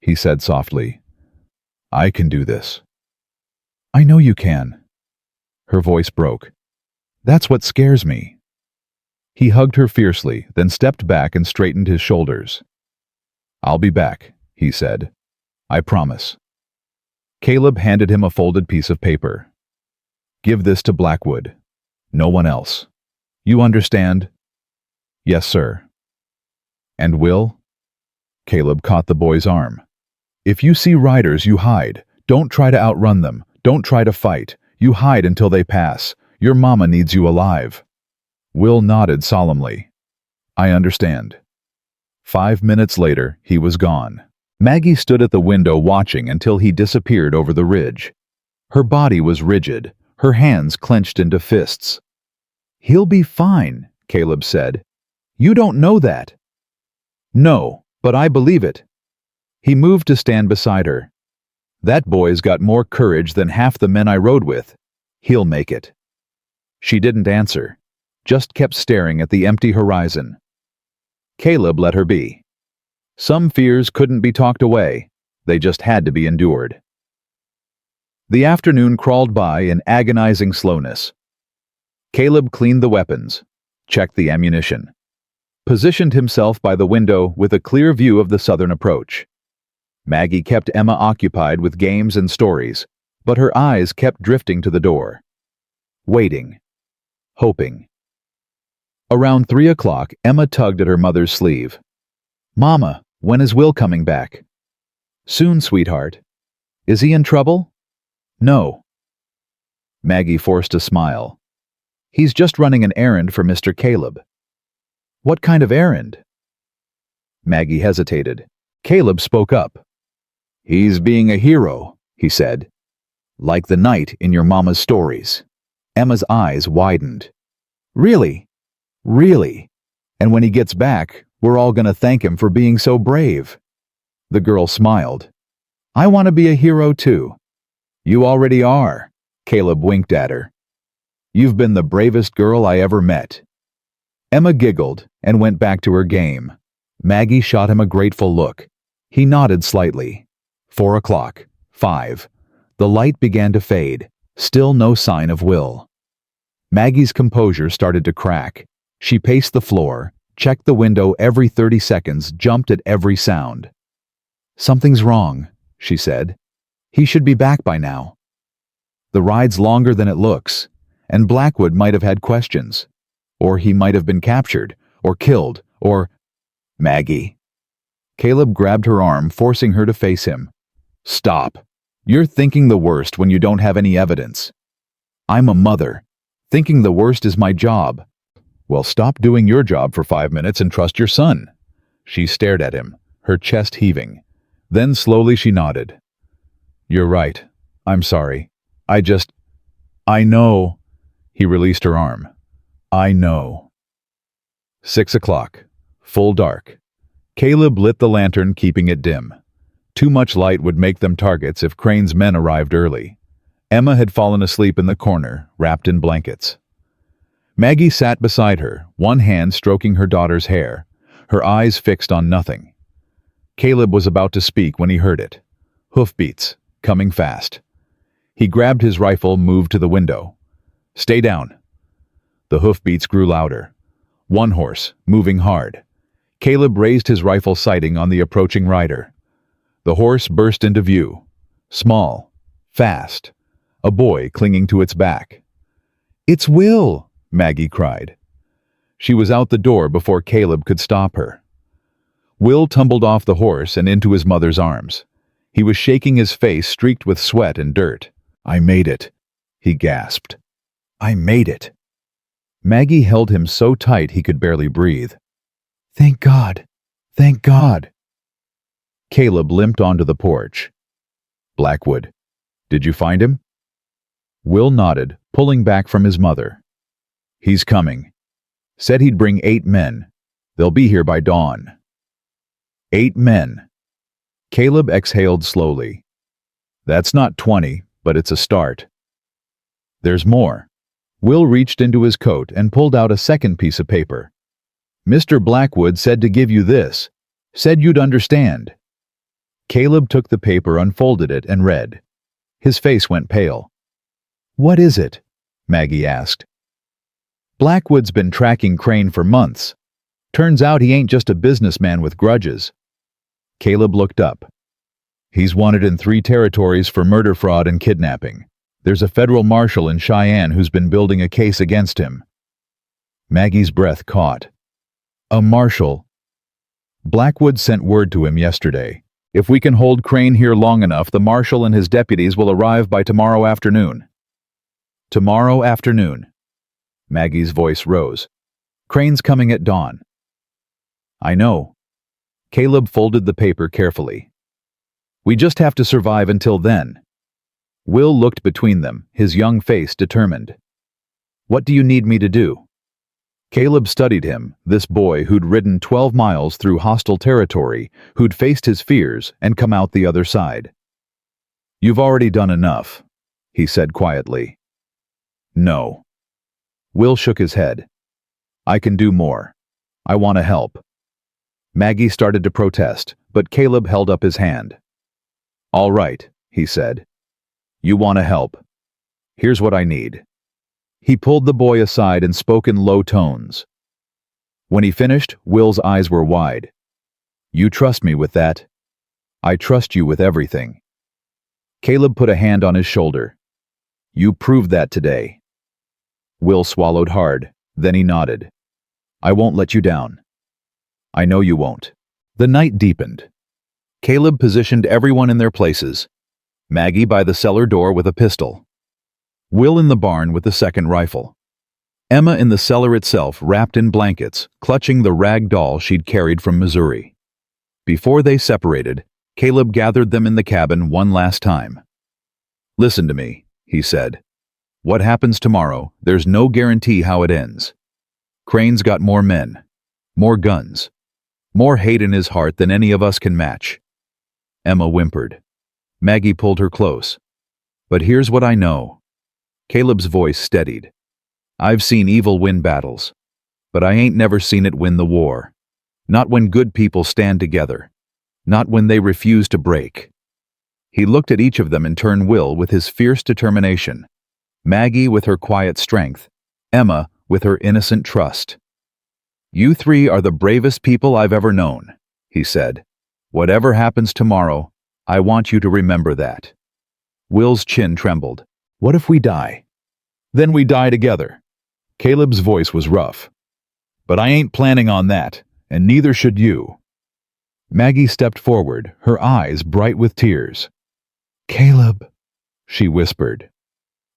S1: he said softly, "I can do this." "I know you can." Her voice broke. "That's what scares me." He hugged her fiercely, then stepped back and straightened his shoulders. "I'll be back," he said. "I promise." Caleb handed him a folded piece of paper. "Give this to Blackwood. No one else. You understand?" "Yes, sir." "And Will?" Caleb caught the boy's arm. "If you see riders, you hide. Don't try to outrun them. Don't try to fight. You hide until they pass. Your mama needs you alive." Will nodded solemnly. "I understand." 5 minutes later, he was gone. Maggie stood at the window watching until he disappeared over the ridge. Her body was rigid, her hands clenched into fists. "He'll be fine," Caleb said. "You don't know that." "No, but I believe it." He moved to stand beside her. "That boy's got more courage than half the men I rode with. He'll make it." She didn't answer, just kept staring at the empty horizon. Caleb let her be. Some fears couldn't be talked away, they just had to be endured. The afternoon crawled by in agonizing slowness. Caleb cleaned the weapons, checked the ammunition, positioned himself by the window with a clear view of the southern approach. Maggie kept Emma occupied with games and stories, but her eyes kept drifting to the door. Waiting. Hoping. Around 3 o'clock, Emma tugged at her mother's sleeve. "Mama, when is Will coming back?" "Soon, sweetheart." "Is he in trouble?" "No." Maggie forced a smile. "He's just running an errand for Mr. Caleb." "What kind of errand?" Maggie hesitated. Caleb spoke up. "He's being a hero," he said. "Like the knight in your mama's stories." Emma's eyes widened. "Really? Really? And when he gets back, we're all gonna thank him for being so brave." The girl smiled. "I want to be a hero too." "You already are," Caleb winked at her. "You've been the bravest girl I ever met." Emma giggled and went back to her game. Maggie shot him a grateful look. He nodded slightly. 4 o'clock. 5. The light began to fade. Still no sign of Will. Maggie's composure started to crack. She paced the floor, checked the window every 30 seconds, jumped at every sound. "Something's wrong," she said. "He should be back by now." The ride's longer than it looks, and Blackwood might have had questions. Or he might have been captured, or killed, or... "Maggie." Caleb grabbed her arm, forcing her to face him. "Stop. You're thinking the worst when you don't have any evidence." "I'm a mother. Thinking the worst is my job." "Well, stop doing your job for 5 minutes and trust your son." She stared at him, her chest heaving. Then slowly she nodded. "You're right. I'm sorry. I know." He released her arm. "I know." 6 o'clock. Full dark. Caleb lit the lantern, keeping it dim. Too much light would make them targets if Crane's men arrived early. Emma had fallen asleep in the corner, wrapped in blankets. Maggie sat beside her, one hand stroking her daughter's hair, her eyes fixed on nothing. Caleb was about to speak when he heard it. Hoofbeats, coming fast. He grabbed his rifle, moved to the window. "Stay down." The hoofbeats grew louder. One horse, moving hard. Caleb raised his rifle, sighting on the approaching rider. The horse burst into view. Small, fast. A boy clinging to its back. "It's Will!" Maggie cried. She was out the door before Caleb could stop her. Will tumbled off the horse and into his mother's arms. He was shaking, his face streaked with sweat and dirt. "I made it," he gasped. "I made it." Maggie held him so tight he could barely breathe. "Thank God! Thank God!" Caleb limped onto the porch. "Blackwood, did you find him?" Will nodded, pulling back from his mother. "He's coming. Said he'd bring 8 men. They'll be here by dawn." 8 men. Caleb exhaled slowly. "That's not 20, but it's a start." "There's more." Will reached into his coat and pulled out a second piece of paper. "Mr. Blackwood said to give you this. Said you'd understand." Caleb took the paper, unfolded it, and read. His face went pale. "What is it?" Maggie asked. "Blackwood's been tracking Crane for months. Turns out he ain't just a businessman with grudges." Caleb looked up. "He's wanted in 3 territories for murder, fraud, and kidnapping. There's a federal marshal in Cheyenne who's been building a case against him." Maggie's breath caught. "A marshal?" "Blackwood sent word to him yesterday. If we can hold Crane here long enough, the marshal and his deputies will arrive by tomorrow afternoon." "Tomorrow afternoon." Maggie's voice rose. "Crane's coming at dawn." "I know." Caleb folded the paper carefully. "We just have to survive until then." Will looked between them, his young face determined. "What do you need me to do?" Caleb studied him, this boy who'd ridden 12 miles through hostile territory, who'd faced his fears and come out the other side. "You've already done enough," he said quietly. "No." Will shook his head. "I can do more. I want to help." Maggie started to protest, but Caleb held up his hand. "All right," he said. "You want to help. Here's what I need." He pulled the boy aside and spoke in low tones. When he finished, Will's eyes were wide. "You trust me with that?" "I trust you with everything." Caleb put a hand on his shoulder. "You proved that today." Will swallowed hard, then he nodded. "I won't let you down." "I know you won't." The night deepened. Caleb positioned everyone in their places. Maggie by the cellar door with a pistol. Will in the barn with the second rifle. Emma in the cellar itself, wrapped in blankets, clutching the rag doll she'd carried from Missouri. Before they separated, Caleb gathered them in the cabin one last time. "Listen to me," he said. "What happens tomorrow, there's no guarantee how it ends. Crane's got more men, more guns, more hate in his heart than any of us can match." Emma whimpered. Maggie pulled her close. "But here's what I know." Caleb's voice steadied. "I've seen evil win battles, but I ain't never seen it win the war. Not when good people stand together. Not when they refuse to break." He looked at each of them in turn, Will with his fierce determination, Maggie with her quiet strength, Emma with her innocent trust. "You 3 are the bravest people I've ever known," he said. "Whatever happens tomorrow, I want you to remember that." Will's chin trembled. "What if we die?" "Then we die together." Caleb's voice was rough. "But I ain't planning on that, and neither should you." Maggie stepped forward, her eyes bright with tears. "Caleb," she whispered.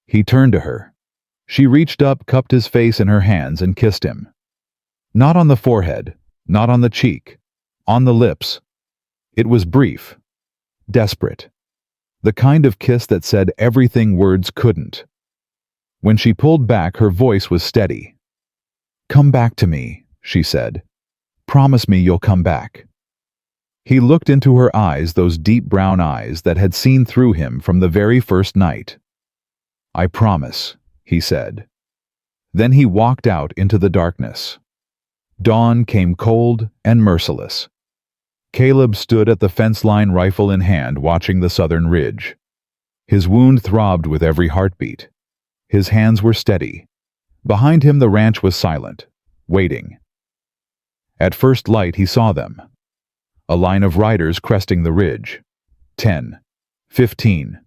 S1: He turned to her. She reached up, cupped his face in her hands, and kissed him. Not on the forehead, not on the cheek, on the lips. It was brief, desperate. The kind of kiss that said everything words couldn't. When she pulled back, her voice was steady. "Come back to me," she said. "Promise me you'll come back." He looked into her eyes, those deep brown eyes that had seen through him from the very first night. "I promise," he said. Then he walked out into the darkness. Dawn came cold and merciless. Caleb stood at the fence line, rifle in hand, watching the southern ridge. His wound throbbed with every heartbeat. His hands were steady. Behind him the ranch was silent, waiting. At first light he saw them. A line of riders cresting the ridge. 10, 15,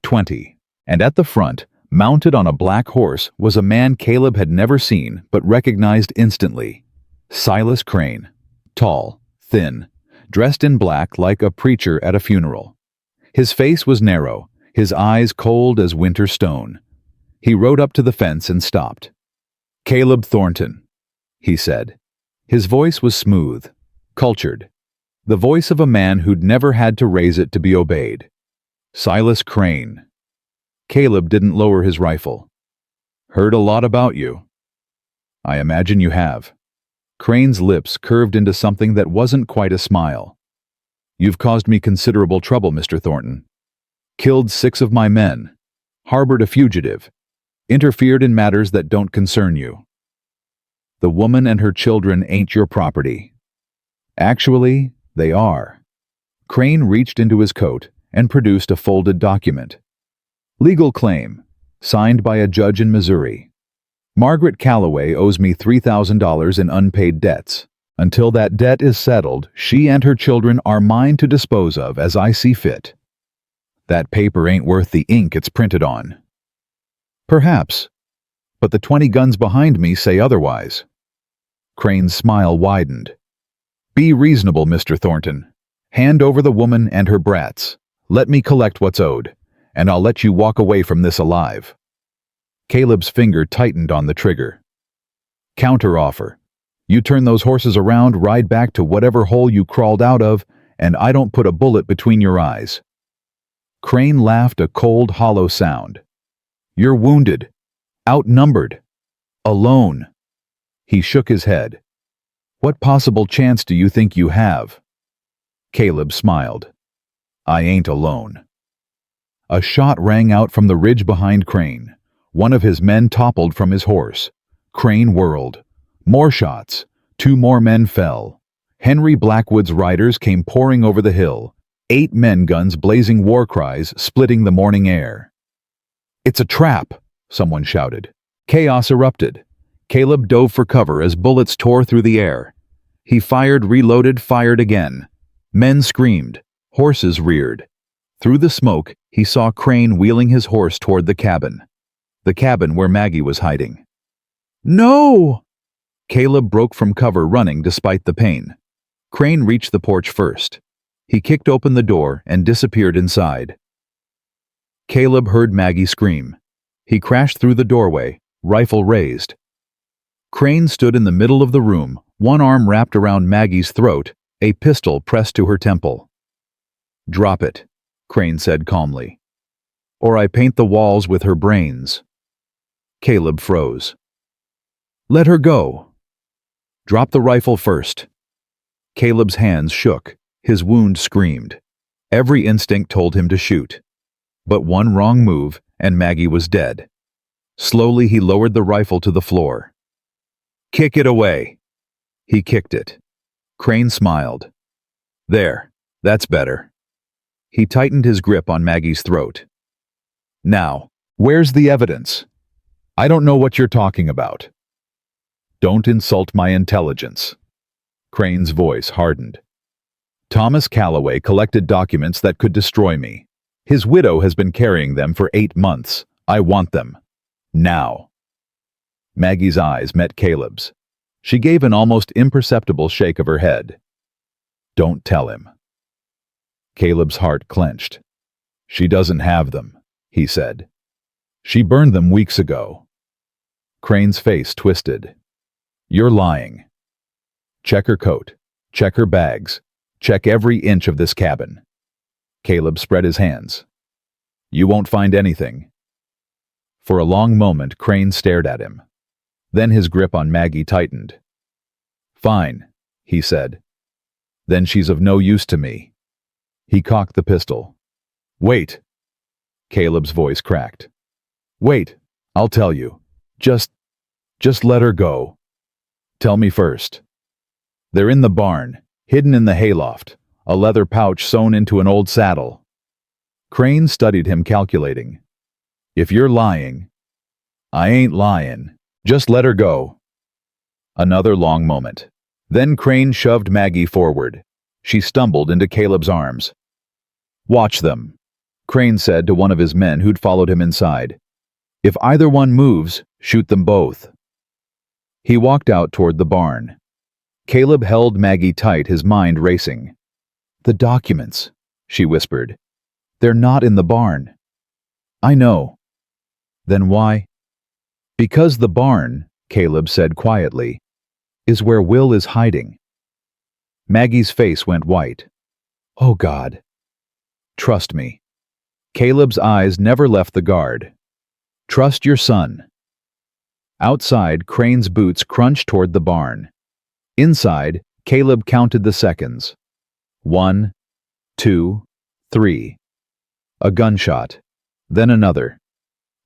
S1: 20. And at the front, mounted on a black horse, was a man Caleb had never seen but recognized instantly. Silas Crane. Tall, thin, dressed in black like a preacher at a funeral. His face was narrow, his eyes cold as winter stone. He rode up to the fence and stopped. Caleb Thornton, he said. His voice was smooth, cultured, the voice of a man who'd never had to raise it to be obeyed. Silas Crane. Caleb didn't lower his rifle. Heard a lot about you. I imagine you have. Crane's lips curved into something that wasn't quite a smile. You've caused me considerable trouble, Mr. Thornton. Killed 6 of my men, harbored a fugitive, interfered in matters that don't concern you. The woman and her children ain't your property. Actually, they are. Crane reached into his coat and produced a folded document. Legal claim, signed by a judge in Missouri. Margaret Calloway owes me $3,000 in unpaid debts. Until that debt is settled, she and her children are mine to dispose of as I see fit. That paper ain't worth the ink it's printed on. Perhaps, but the 20 guns behind me say otherwise. Crane's smile widened. Be reasonable, Mr. Thornton. Hand over the woman and her brats. Let me collect what's owed, and I'll let you walk away from this alive. Caleb's finger tightened on the trigger. Counteroffer. You turn those horses around, ride back to whatever hole you crawled out of, and I don't put a bullet between your eyes. Crane laughed a cold, hollow sound. You're wounded, outnumbered, alone. He shook his head. What possible chance do you think you have? Caleb smiled. I ain't alone. A shot rang out from the ridge behind Crane. One of his men toppled from his horse. Crane whirled. More shots. 2 more men fell. Henry Blackwood's riders came pouring over the hill. 8 men guns blazing war cries splitting the morning air. It's a trap, someone shouted. Chaos erupted. Caleb dove for cover as bullets tore through the air. He fired, reloaded, fired again. Men screamed. Horses reared. Through the smoke, he saw Crane wheeling his horse toward the cabin where Maggie was hiding. No! Caleb broke from cover, running despite the pain. Crane reached the porch first. He kicked open the door and disappeared inside. Caleb heard Maggie scream. He crashed through the doorway, rifle raised. Crane stood in the middle of the room, one arm wrapped around Maggie's throat, a pistol pressed to her temple. Drop it, Crane said calmly, or I paint the walls with her brains. Caleb froze. Let her go. Drop the rifle first. Caleb's hands shook. His wound screamed. Every instinct told him to shoot. But one wrong move, and Maggie was dead. Slowly he lowered the rifle to the floor. Kick it away. He kicked it. Crane smiled. There, that's better. He tightened his grip on Maggie's throat. Now, where's the evidence? I don't know what you're talking about. Don't insult my intelligence. Crane's voice hardened. Thomas Calloway collected documents that could destroy me. His widow has been carrying them for 8 months. I want them. Now. Maggie's eyes met Caleb's. She gave an almost imperceptible shake of her head. Don't tell him. Caleb's heart clenched. She doesn't have them, he said. She burned them weeks ago. Crane's face twisted. You're lying. Check her coat. Check her bags. Check every inch of this cabin. Caleb spread his hands. You won't find anything. For a long moment, Crane stared at him. Then his grip on Maggie tightened. Fine, he said. Then she's of no use to me. He cocked the pistol. Wait. Caleb's voice cracked. Wait, I'll tell you. Just let her go. Tell me first. They're in the barn, hidden in the hayloft, a leather pouch sewn into an old saddle. Crane studied him, calculating. If you're lying, I ain't lying. Just let her go. Another long moment. Then Crane shoved Maggie forward. She stumbled into Caleb's arms. Watch them, Crane said to one of his men who'd followed him inside. If either one moves, shoot them both. He walked out toward the barn. Caleb held Maggie tight, his mind racing. The documents, she whispered. They're not in the barn. I know. Then why? Because the barn, Caleb said quietly, "is where Will is hiding." Maggie's face went white. "Oh God." "Trust me." Caleb's eyes never left the guard. "Trust your son." Outside, Crane's boots crunched toward the barn. Inside, Caleb counted the seconds. 1, 2, 3. A gunshot. Then another.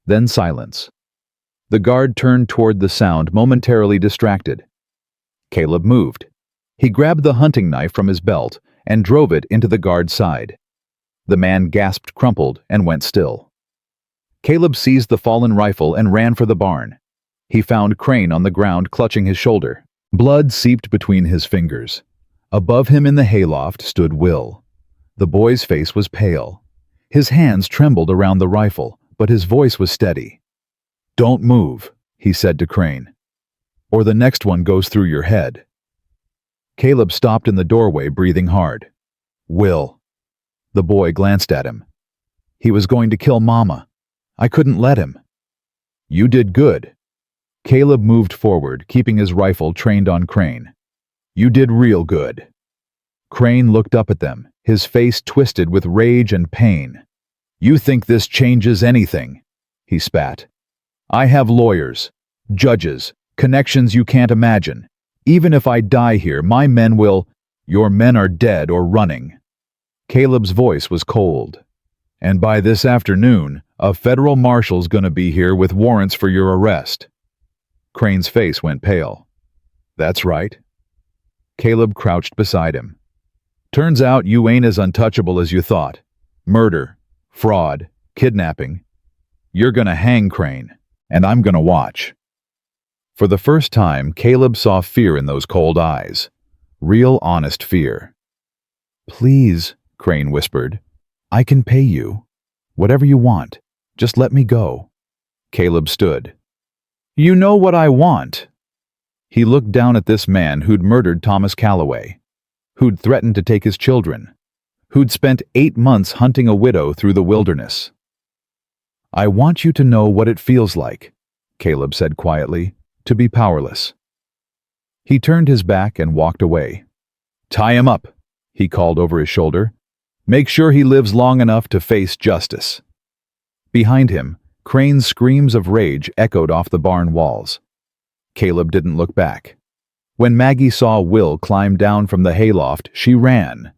S1: Then silence. The guard turned toward the sound, momentarily distracted. Caleb moved. He grabbed the hunting knife from his belt and drove it into the guard's side. The man gasped, crumpled, and went still. Caleb seized the fallen rifle and ran for the barn. He found Crane on the ground, clutching his shoulder. Blood seeped between his fingers. Above him in the hayloft stood Will. The boy's face was pale. His hands trembled around the rifle, but his voice was steady. "Don't move," he said to Crane, "or the next one goes through your head." Caleb stopped in the doorway, breathing hard. "Will." The boy glanced at him. "He was going to kill Mama. I couldn't let him." "You did good." Caleb moved forward, keeping his rifle trained on Crane. "You did real good." Crane looked up at them, his face twisted with rage and pain. "You think this changes anything?" he spat. "I have lawyers, judges, connections you can't imagine. Even if I die here, my men will—" "Your men are dead or running." Caleb's voice was cold. "And by this afternoon, a federal marshal's gonna be here with warrants for your arrest." Crane's face went pale. "That's right." Caleb crouched beside him. "Turns out you ain't as untouchable as you thought. Murder, fraud, kidnapping. You're gonna hang, Crane, and I'm gonna watch." For the first time, Caleb saw fear in those cold eyes. Real, honest fear. "Please," Crane whispered. "I can pay you. Whatever you want. Just let me go." Caleb stood. "You know what I want." He looked down at this man who'd murdered Thomas Calloway, who'd threatened to take his children, who'd spent 8 months hunting a widow through the wilderness. "I want you to know what it feels like," Caleb said quietly, "to be powerless." He turned his back and walked away. "Tie him up," he called over his shoulder. "Make sure he lives long enough to face justice." Behind him, Crane's screams of rage echoed off the barn walls. Caleb didn't look back. When Maggie saw Will climb down from the hayloft, she ran.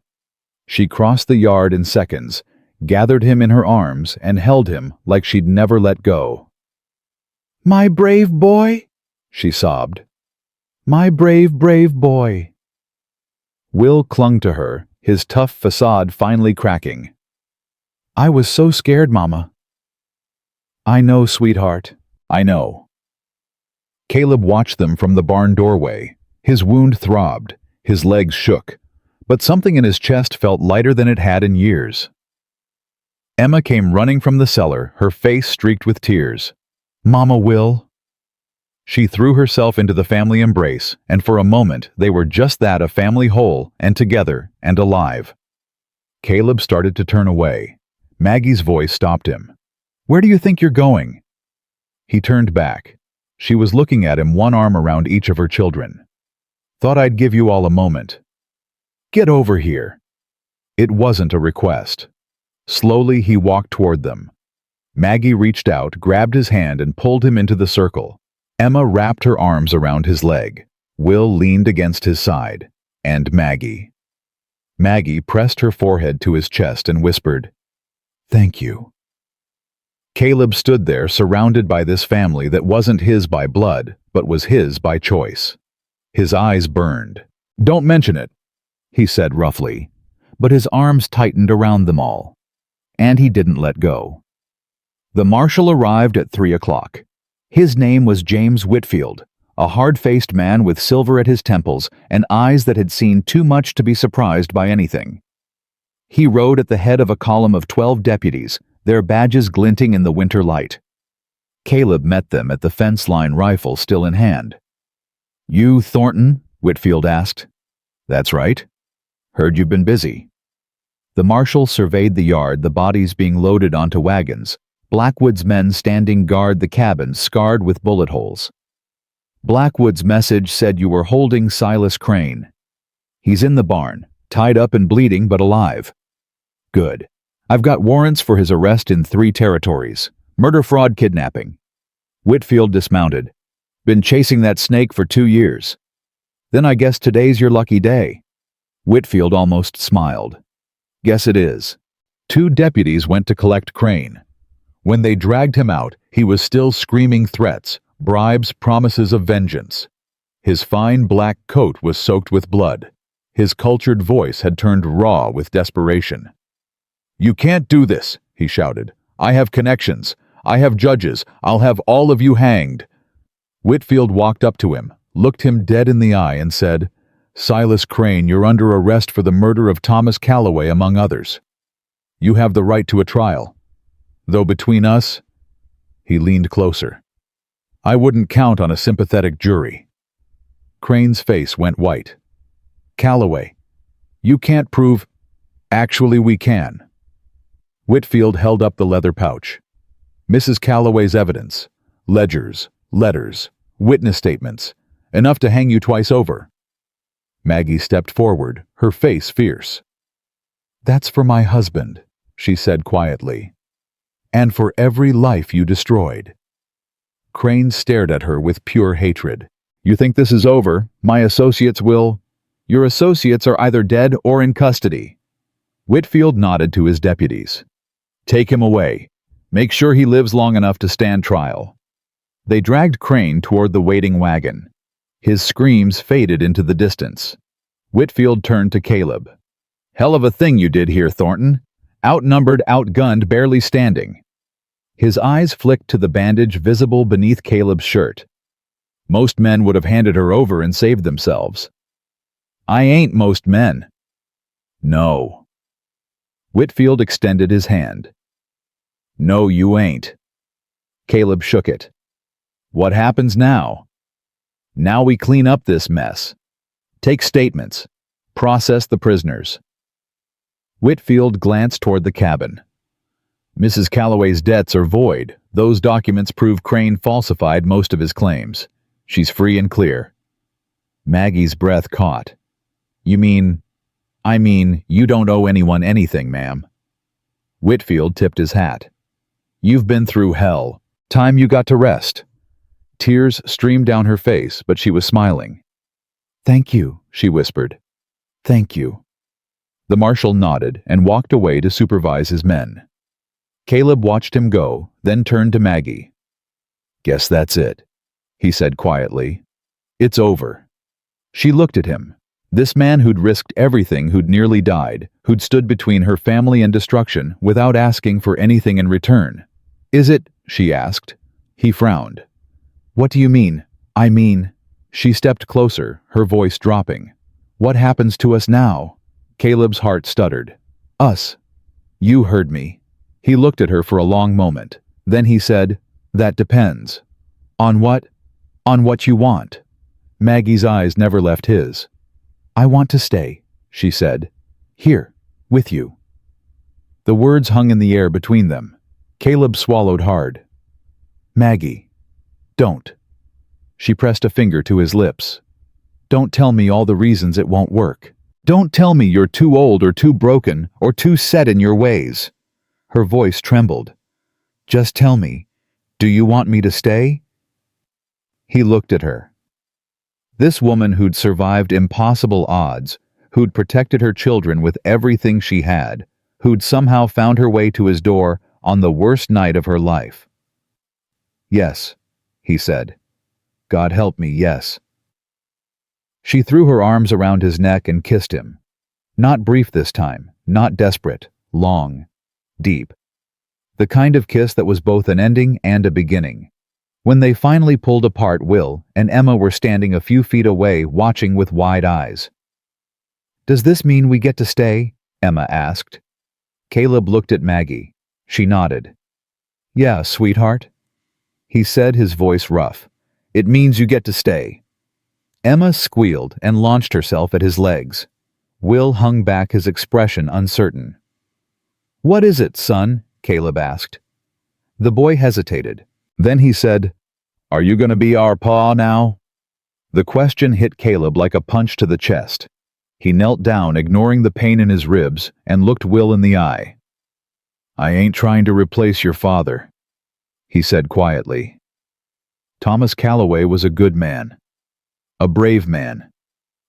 S1: She crossed the yard in seconds, gathered him in her arms, and held him like she'd never let go. "My brave boy," she sobbed. "My brave, brave boy." Will clung to her, his tough facade finally cracking. "I was so scared, Mama." "I know, sweetheart. I know." Caleb watched them from the barn doorway. His wound throbbed, his legs shook, but something in his chest felt lighter than it had in years. Emma came running from the cellar, her face streaked with tears. "Mama, Will." She threw herself into the family embrace, and for a moment they were just that, a family whole and together and alive. Caleb started to turn away. Maggie's voice stopped him. "Where do you think you're going?" He turned back. She was looking at him, one arm around each of her children. "Thought I'd give you all a moment." "Get over here." It wasn't a request. Slowly he walked toward them. Maggie reached out, grabbed his hand, and pulled him into the circle. Emma wrapped her arms around his leg. Will leaned against his side. And Maggie. Maggie pressed her forehead to his chest and whispered, "Thank you." Caleb stood there, surrounded by this family that wasn't his by blood, but was his by choice. His eyes burned. "Don't mention it," he said roughly, but his arms tightened around them all. And he didn't let go. The marshal arrived at 3 o'clock. His name was James Whitfield, a hard-faced man with silver at his temples and eyes that had seen too much to be surprised by anything. He rode at the head of a column of 12 deputies, their badges glinting in the winter light. Caleb met them at the fence line, rifle still in hand. "You Thornton?" Whitfield asked. "That's right. Heard you've been busy." The marshal surveyed the yard, the bodies being loaded onto wagons, Blackwood's men standing guard the cabins scarred with bullet holes. Blackwood's message said you were holding Silas Crane. He's in the barn, tied up and bleeding but alive. Good. I've got warrants for his arrest in 3 territories. Murder, fraud, kidnapping. Whitfield dismounted. Been chasing that snake for 2 years. Then I guess today's your lucky day. Whitfield almost smiled. Guess it is. 2 deputies went to collect Crane. When they dragged him out, he was still screaming threats, bribes, promises of vengeance. His fine black coat was soaked with blood. His cultured voice had turned raw with desperation. "You can't do this," he shouted. "I have connections. I have judges. I'll have all of you hanged." Whitfield walked up to him, looked him dead in the eye, and said, "Silas Crane, you're under arrest for the murder of Thomas Calloway, among others. You have the right to a trial. Though between us," he leaned closer, "I wouldn't count on a sympathetic jury." Crane's face went white. "Calloway, you can't prove—" "Actually, we can." Whitfield held up the leather pouch. "Mrs. Calloway's evidence. Ledgers, letters, witness statements. Enough to hang you twice over." Maggie stepped forward, her face fierce. "That's for my husband," she said quietly. "And for every life you destroyed." Crane stared at her with pure hatred. "You think this is over? My associates will—" "Your associates are either dead or in custody." Whitfield nodded to his deputies. "Take him away. Make sure he lives long enough to stand trial." They dragged Crane toward the waiting wagon. His screams faded into the distance. Whitfield turned to Caleb. "Hell of a thing you did here, Thornton. Outnumbered, outgunned, barely standing." His eyes flicked to the bandage visible beneath Caleb's shirt. "Most men would have handed her over and saved themselves." "I ain't most men." "No." Whitfield extended his hand. "No, you ain't." Caleb shook it. "What happens now?" "Now we clean up this mess. Take statements. Process the prisoners." Whitfield glanced toward the cabin. "Mrs. Calloway's debts are void. Those documents prove Crane falsified most of his claims. She's free and clear." Maggie's breath caught. "You mean—" "I mean, you don't owe anyone anything, ma'am." Whitfield tipped his hat. "You've been through hell. Time you got to rest." Tears streamed down her face, but she was smiling. "Thank you," she whispered. "Thank you." The marshal nodded and walked away to supervise his men. Caleb watched him go, then turned to Maggie. "Guess that's it," he said quietly. "It's over." She looked at him. This man who'd risked everything, who'd nearly died, who'd stood between her family and destruction without asking for anything in return. "Is it?" she asked. He frowned. "What do you mean?" "I mean—" She stepped closer, her voice dropping. "What happens to us now?" Caleb's heart stuttered. "Us." "You heard me." He looked at her for a long moment. Then he said, "That depends." "On what?" "On what you want." Maggie's eyes never left his. "I want to stay," she said. "Here, with you." The words hung in the air between them. Caleb swallowed hard. "Maggie, don't." She pressed a finger to his lips. "Don't tell me all the reasons it won't work. Don't tell me you're too old or too broken or too set in your ways." Her voice trembled. "Just tell me, do you want me to stay?" He looked at her. This woman who'd survived impossible odds, who'd protected her children with everything she had, who'd somehow found her way to his door on the worst night of her life. "Yes," he said. "God help me, yes." She threw her arms around his neck and kissed him. Not brief this time, not desperate, long, deep. The kind of kiss that was both an ending and a beginning. When they finally pulled apart, Will and Emma were standing a few feet away, watching with wide eyes. "Does this mean we get to stay?" Emma asked. Caleb looked at Maggie. She nodded. "Yeah, sweetheart," he said, his voice rough. "It means you get to stay." Emma squealed and launched herself at his legs. Will hung back, his expression uncertain. "What is it, son?" Caleb asked. The boy hesitated. Then he said, "Are you going to be our pa now?" The question hit Caleb like a punch to the chest. He knelt down, ignoring the pain in his ribs, and looked Will in the eye. "I ain't trying to replace your father," he said quietly. "Thomas Calloway was a good man. A brave man.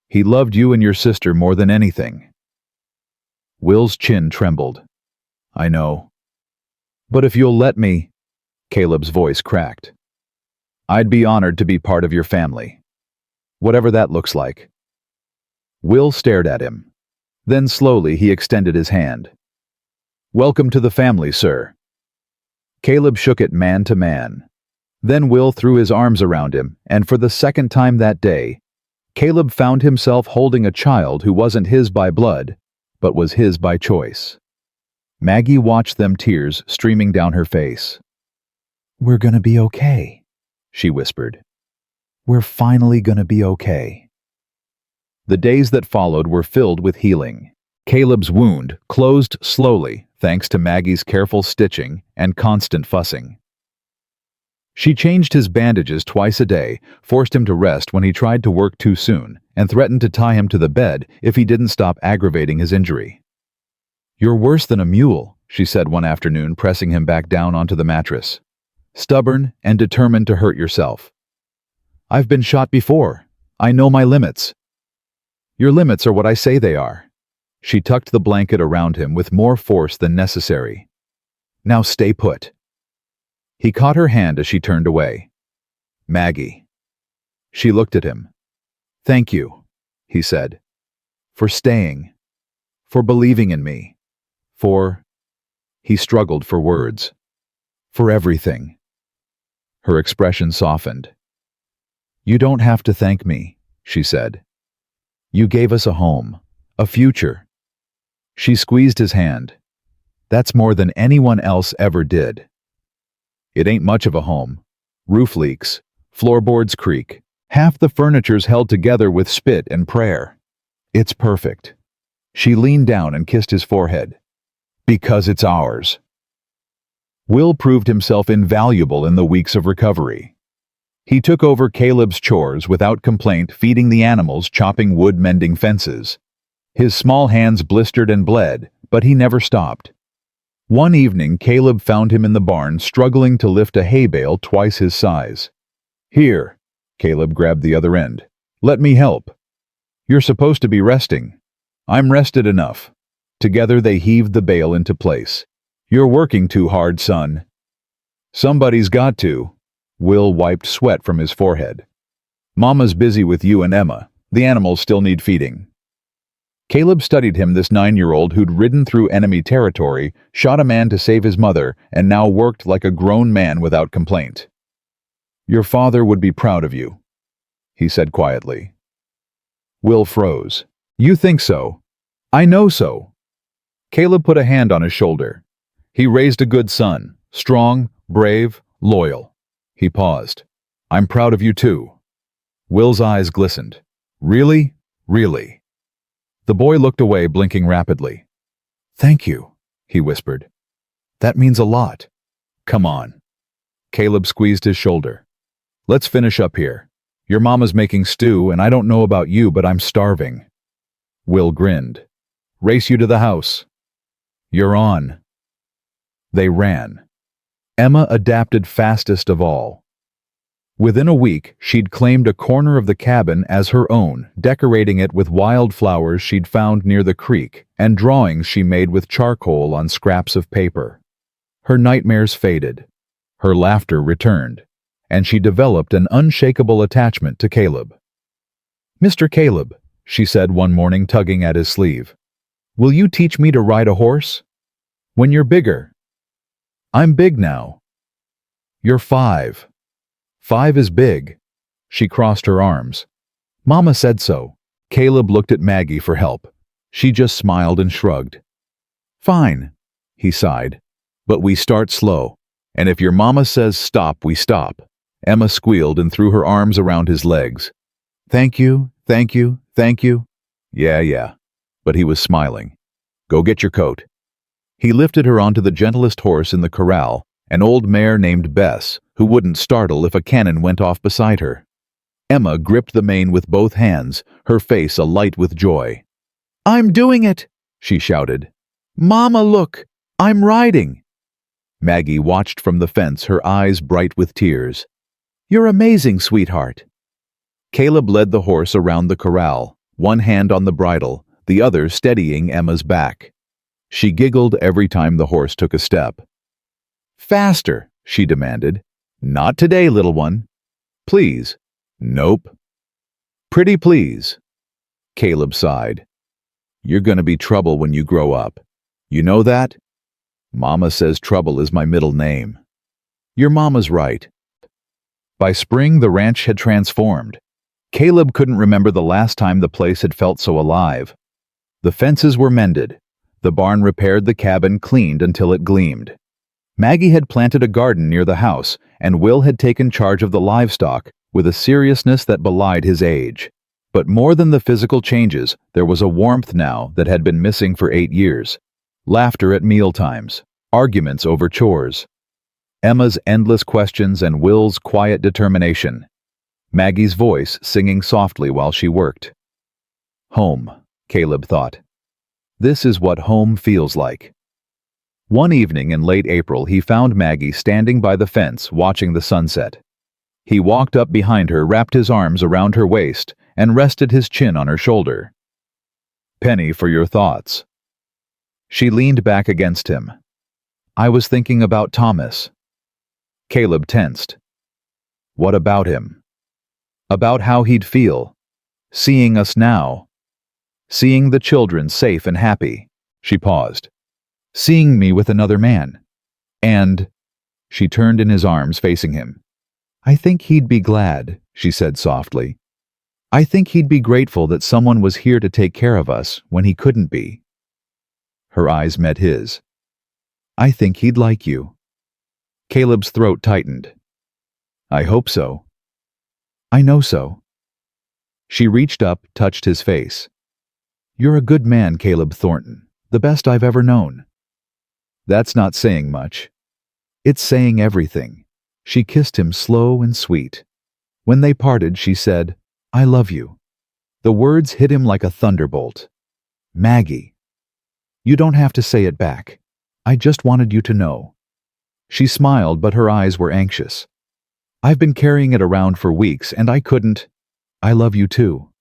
S1: He loved you and your sister more than anything." Will's chin trembled. "I know. But if you'll let me," Caleb's voice cracked, "I'd be honored to be part of your family. Whatever that looks like." Will stared at him. Then slowly he extended his hand. "Welcome to the family, sir." Caleb shook it man to man. Then Will threw his arms around him, and for the second time that day, Caleb found himself holding a child who wasn't his by blood, but was his by choice. Maggie watched them, tears streaming down her face. "We're gonna be okay," she whispered. "We're finally gonna be okay." The days that followed were filled with healing. Caleb's wound closed slowly thanks to Maggie's careful stitching and constant fussing. She changed his bandages twice a day, forced him to rest when he tried to work too soon, and threatened to tie him to the bed if he didn't stop aggravating his injury. "You're worse than a mule," she said one afternoon, pressing him back down onto the mattress. "Stubborn and determined to hurt yourself. I've been shot before. I know my limits." "Your limits are what I say they are." She tucked the blanket around him with more force than necessary. "Now stay put." He caught her hand as she turned away. "Maggie." She looked at him. "Thank you," he said, "for staying, for believing in me, for—" He struggled for words. "For everything." Her expression softened. "You don't have to thank me," she said. "You gave us a home, a future." She squeezed his hand. "That's more than anyone else ever did." "It ain't much of a home. Roof leaks, floorboards creak, half the furniture's held together with spit and prayer. It's perfect." She leaned down and kissed his forehead. "Because it's ours." Will proved himself invaluable in the weeks of recovery. He took over Caleb's chores without complaint, feeding the animals, chopping wood, mending fences. His small hands blistered and bled, but he never stopped. One evening, Caleb found him in the barn, struggling to lift a hay bale twice his size. "Here," Caleb grabbed the other end. "Let me help. You're supposed to be resting." "I'm rested enough." Together they heaved the bale into place. "You're working too hard, son." "Somebody's got to." Will wiped sweat from his forehead. "Mama's busy with you and Emma. The animals still need feeding." Caleb studied him, this 9-year-old who'd ridden through enemy territory, shot a man to save his mother, and now worked like a grown man without complaint. "Your father would be proud of you," he said quietly. Will froze. "You think so?" "I know so." Caleb put a hand on his shoulder. "He raised a good son, strong, brave, loyal." He paused. "I'm proud of you too." Will's eyes glistened. "Really? Really?" The boy looked away, blinking rapidly. "Thank you," he whispered. "That means a lot." "Come on." Caleb squeezed his shoulder. "Let's finish up here. Your mama's making stew, and I don't know about you, but I'm starving." Will grinned. "Race you to the house." "You're on." They ran. Emma adapted fastest of all. Within a week, she'd claimed a corner of the cabin as her own, decorating it with wildflowers she'd found near the creek and drawings she made with charcoal on scraps of paper. Her nightmares faded. Her laughter returned, and she developed an unshakable attachment to Caleb. "Mr. Caleb," she said one morning, tugging at his sleeve, "will you teach me to ride a horse? When you're bigger." "I'm big now." "You're 5. 5 is big." She crossed her arms. "Mama said so." Caleb looked at Maggie for help. She just smiled and shrugged. "Fine," he sighed. "But we start slow. And if your mama says stop, we stop." Emma squealed and threw her arms around his legs. "Thank you, thank you, thank you." Yeah. But he was smiling. "Go get your coat." He lifted her onto the gentlest horse in the corral, an old mare named Bess, who wouldn't startle if a cannon went off beside her. Emma gripped the mane with both hands, her face alight with joy. "I'm doing it!" she shouted. "Mama, look! I'm riding!" Maggie watched from the fence, her eyes bright with tears. "You're amazing, sweetheart." Caleb led the horse around the corral, one hand on the bridle, the other steadying Emma's back. She giggled every time the horse took a step. "Faster," she demanded. "Not today, little one." "Please." "Nope." "Pretty please." Caleb sighed. "You're gonna be trouble when you grow up. You know that? Mama says Trouble is my middle name." "Your mama's right." By spring, the ranch had transformed. Caleb couldn't remember the last time the place had felt so alive. The fences were mended. The barn repaired, the cabin cleaned until it gleamed. Maggie had planted a garden near the house, and Will had taken charge of the livestock with a seriousness that belied his age. But more than the physical changes, there was a warmth now that had been missing for 8 years. Laughter at mealtimes, arguments over chores, Emma's endless questions and Will's quiet determination. Maggie's voice singing softly while she worked. Home, Caleb thought. This is what home feels like. One evening in late April, he found Maggie standing by the fence watching the sunset. He walked up behind her, wrapped his arms around her waist, and rested his chin on her shoulder. "Penny for your thoughts." She leaned back against him. "I was thinking about Thomas." Caleb tensed. What about him? About how he'd feel, seeing us now, seeing the children safe and happy. She paused. Seeing me with another man. And she turned in his arms, facing him. "I think he'd be glad," she said softly. "I think he'd be grateful that someone was here to take care of us when he couldn't be." Her eyes met his. "I think he'd like you." Caleb's throat tightened. "I hope so." "I know so." She reached up, touched his face. "You're a good man, Caleb Thornton, the best I've ever known." That's not saying much. It's saying everything. She kissed him slow and sweet. When they parted, she said, "I love you." The words hit him like a thunderbolt. "Maggie." "You don't have to say it back. I just wanted you to know." She smiled, but her eyes were anxious. "I've been carrying it around for weeks, and I couldn't. I love you too."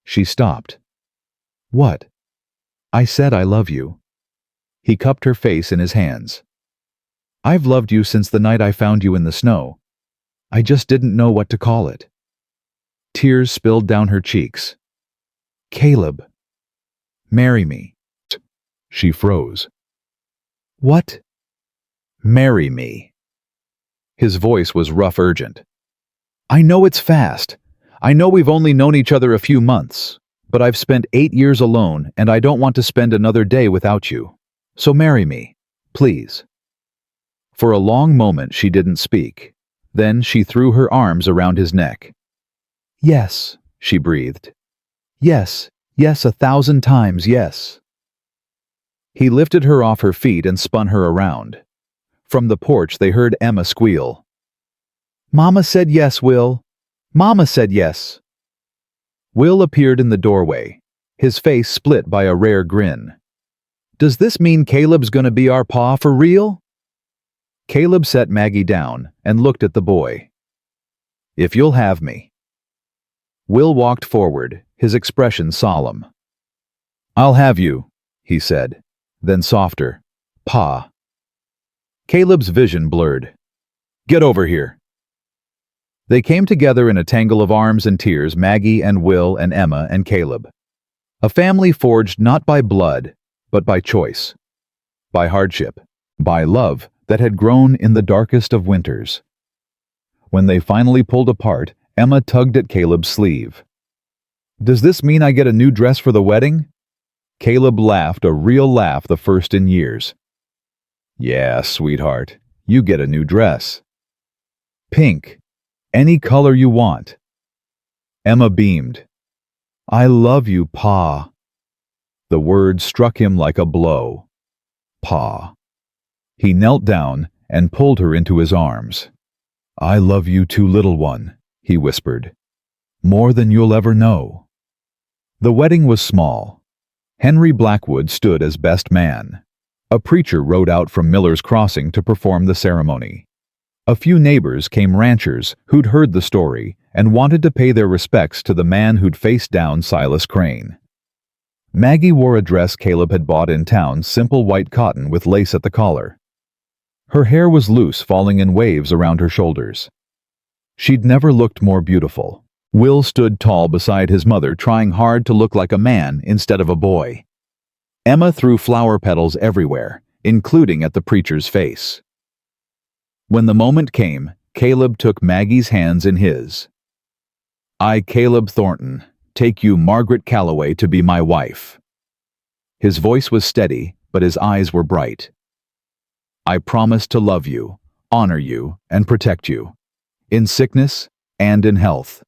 S1: She stopped. "What?" "I said I love you." He cupped her face in his hands. "I've loved you since the night I found you in the snow. I just didn't know what to call it." Tears spilled down her cheeks. "Caleb." "Marry me." She froze. "What?" "Marry me." His voice was rough, urgent. "I know it's fast. I know we've only known each other a few months, but I've spent 8 years alone, and I don't want to spend another day without you. So marry me, please." For a long moment she didn't speak. Then she threw her arms around his neck. "Yes," she breathed. "Yes, yes, 1,000 times yes." He lifted her off her feet and spun her around. From the porch they heard Emma squeal. "Mama said yes, Will. Mama said yes." Will appeared in the doorway, his face split by a rare grin. "Does this mean Caleb's gonna be our pa for real?" Caleb set Maggie down and looked at the boy. "If you'll have me." Will walked forward, his expression solemn. "I'll have you," he said, then softer. "Pa." Caleb's vision blurred. "Get over here." They came together in a tangle of arms and tears, Maggie and Will and Emma and Caleb. A family forged not by blood, but by choice, by hardship, by love that had grown in the darkest of winters. When they finally pulled apart, Emma tugged at Caleb's sleeve. "Does this mean I get a new dress for the wedding?" Caleb laughed, a real laugh, the first in years. "Yeah, sweetheart, you get a new dress. Pink, any color you want." Emma beamed. "I love you, Pa." The word struck him like a blow. Pa. He knelt down and pulled her into his arms. "I love you too, little one," he whispered. "More than you'll ever know." The wedding was small. Henry Blackwood stood as best man. A preacher rode out from Miller's Crossing to perform the ceremony. A few neighbors came, ranchers who'd heard the story and wanted to pay their respects to the man who'd faced down Silas Crane. Maggie wore a dress Caleb had bought in town, simple white cotton with lace at the collar. Her hair was loose, falling in waves around her shoulders. She'd never looked more beautiful. Will stood tall beside his mother, trying hard to look like a man instead of a boy. Emma threw flower petals everywhere, including at the preacher's face. When the moment came, Caleb took Maggie's hands in his. "I, Caleb Thornton, take you, Margaret Calloway, to be my wife." His voice was steady, but his eyes were bright. "I promise to love you, honor you, and protect you, in sickness and in health,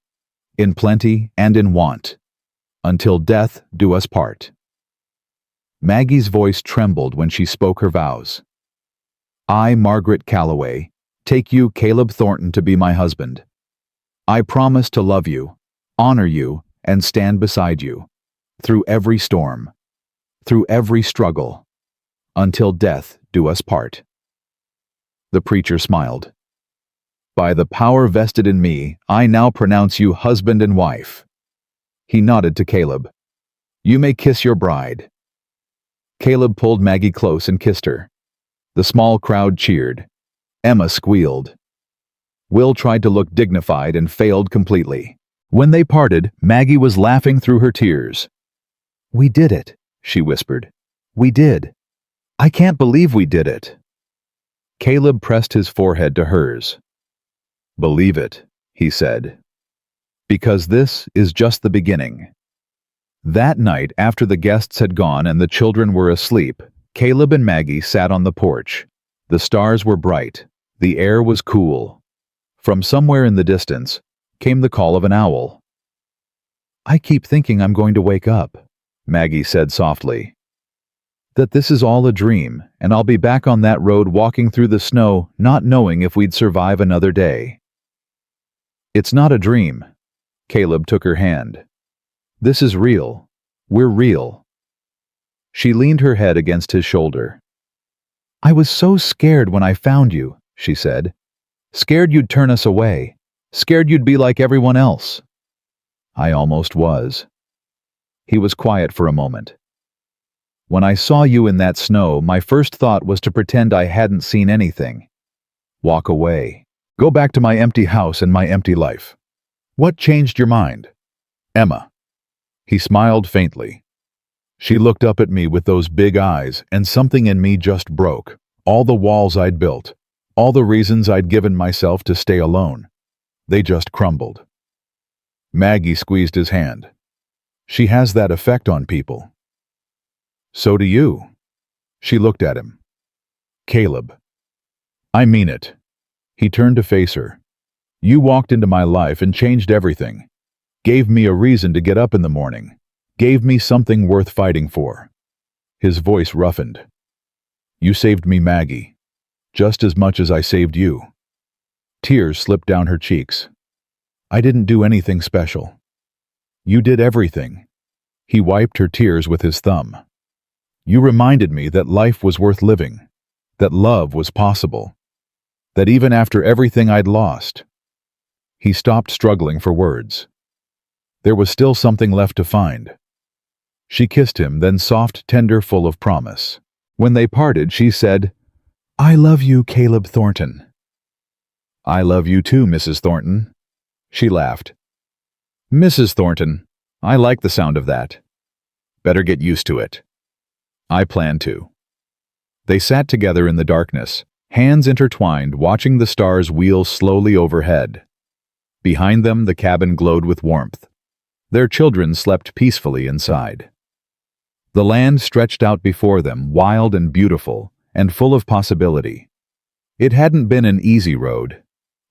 S1: in plenty and in want, until death do us part." Maggie's voice trembled when she spoke her vows. "I, Margaret Calloway, take you, Caleb Thornton, to be my husband. I promise to love you, honor you, and stand beside you, through every storm, through every struggle, until death do us part." The preacher smiled. "By the power vested in me, I now pronounce you husband and wife." He nodded to Caleb. "You may kiss your bride." Caleb pulled Maggie close and kissed her. The small crowd cheered. Emma squealed. Will tried to look dignified and failed completely. When they parted, Maggie was laughing through her tears. "We did it," she whispered. "We did. I can't believe we did it." Caleb pressed his forehead to hers. "Believe it," he said, "because this is just the beginning." That night, after the guests had gone and the children were asleep, Caleb and Maggie sat on the porch. The stars were bright. The air was cool. From somewhere in the distance came the call of an owl. "I keep thinking I'm going to wake up," Maggie said softly. "That this is all a dream, and I'll be back on that road walking through the snow, not knowing if we'd survive another day." "It's not a dream." Caleb took her hand. "This is real. We're real." She leaned her head against his shoulder. "I was so scared when I found you," she said. "Scared you'd turn us away. Scared you'd be like everyone else." "I almost was." He was quiet for a moment. "When I saw you in that snow, my first thought was to pretend I hadn't seen anything. Walk away. Go back to my empty house and my empty life. What changed your mind?" "Emma." He smiled faintly. She looked up at me with those big eyes, and something in me just broke. All the walls I'd built, all the reasons I'd given myself to stay alone, they just crumbled. Maggie squeezed his hand. "She has that effect on people." "So do you." She looked at him. "Caleb." "I mean it." He turned to face her. "You walked into my life and changed everything. Gave me a reason to get up in the morning. Gave me something worth fighting for." His voice roughened. "You saved me, Maggie, just as much as I saved you." Tears slipped down her cheeks. "I didn't do anything special. You did everything." He wiped her tears with his thumb. "You reminded me that life was worth living, that love was possible, that even after everything I'd lost." He stopped, struggling for words. There was still something left to find. She kissed him, then soft, tender, full of promise. When they parted, she said, "I love you, Caleb Thornton." "I love you too, Mrs. Thornton." She laughed. "Mrs. Thornton, I like the sound of that. Better get used to it." "I plan to." They sat together in the darkness, hands intertwined, watching the stars wheel slowly overhead. Behind them, the cabin glowed with warmth. Their children slept peacefully inside. The land stretched out before them, wild and beautiful, and full of possibility. It hadn't been an easy road.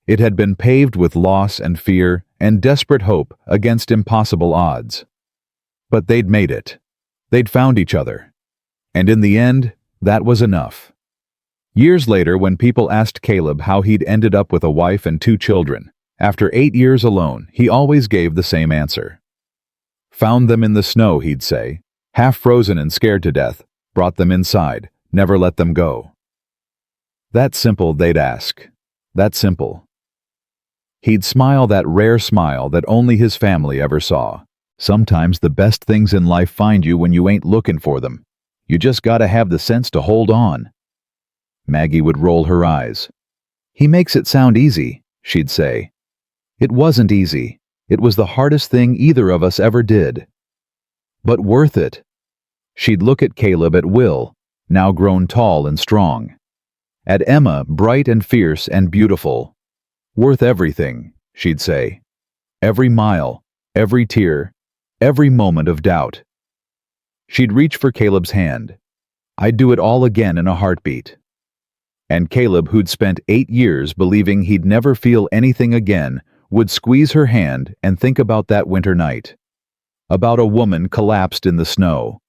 S1: It had been paved with loss and fear and desperate hope against impossible odds. But they'd made it. They'd found each other. And in the end, that was enough. Years later, when people asked Caleb how he'd ended up with a wife and 2 children, After 8 years alone, he always gave the same answer. Found them in the snow, he'd say, half frozen and scared to death, brought them inside, never let them go. That simple, they'd ask. That simple. He'd smile that rare smile that only his family ever saw. Sometimes the best things in life find you when you ain't looking for them. You just gotta have the sense to hold on. Maggie would roll her eyes. He makes it sound easy, she'd say. It wasn't easy. It was the hardest thing either of us ever did. But worth it. She'd look at Caleb at Will, now grown tall and strong. At Emma, bright and fierce and beautiful. Worth everything, she'd say. Every mile, every tear, every moment of doubt. She'd reach for Caleb's hand. I'd do it all again in a heartbeat. And Caleb, who'd spent 8 years believing he'd never feel anything again, would squeeze her hand and think about that winter night. About a woman collapsed in the snow.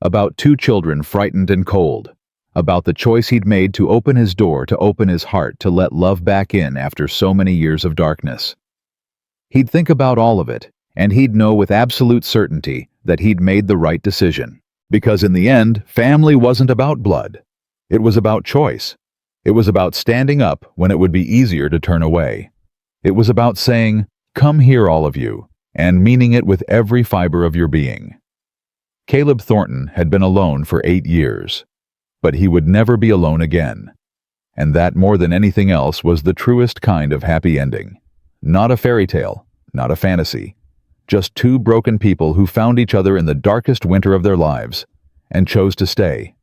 S1: About 2 children frightened and cold. About the choice he'd made to open his door, to open his heart, to let love back in after so many years of darkness. He'd think about all of it, and he'd know with absolute certainty that he'd made the right decision. Because in the end, family wasn't about blood. It was about choice. It was about standing up when it would be easier to turn away. It was about saying, "Come here, all of you," and meaning it with every fiber of your being. Caleb Thornton had been alone for 8 years. But he would never be alone again. And that, more than anything else, was the truest kind of happy ending. Not a fairy tale, not a fantasy. Just 2 broken people who found each other in the darkest winter of their lives and chose to stay.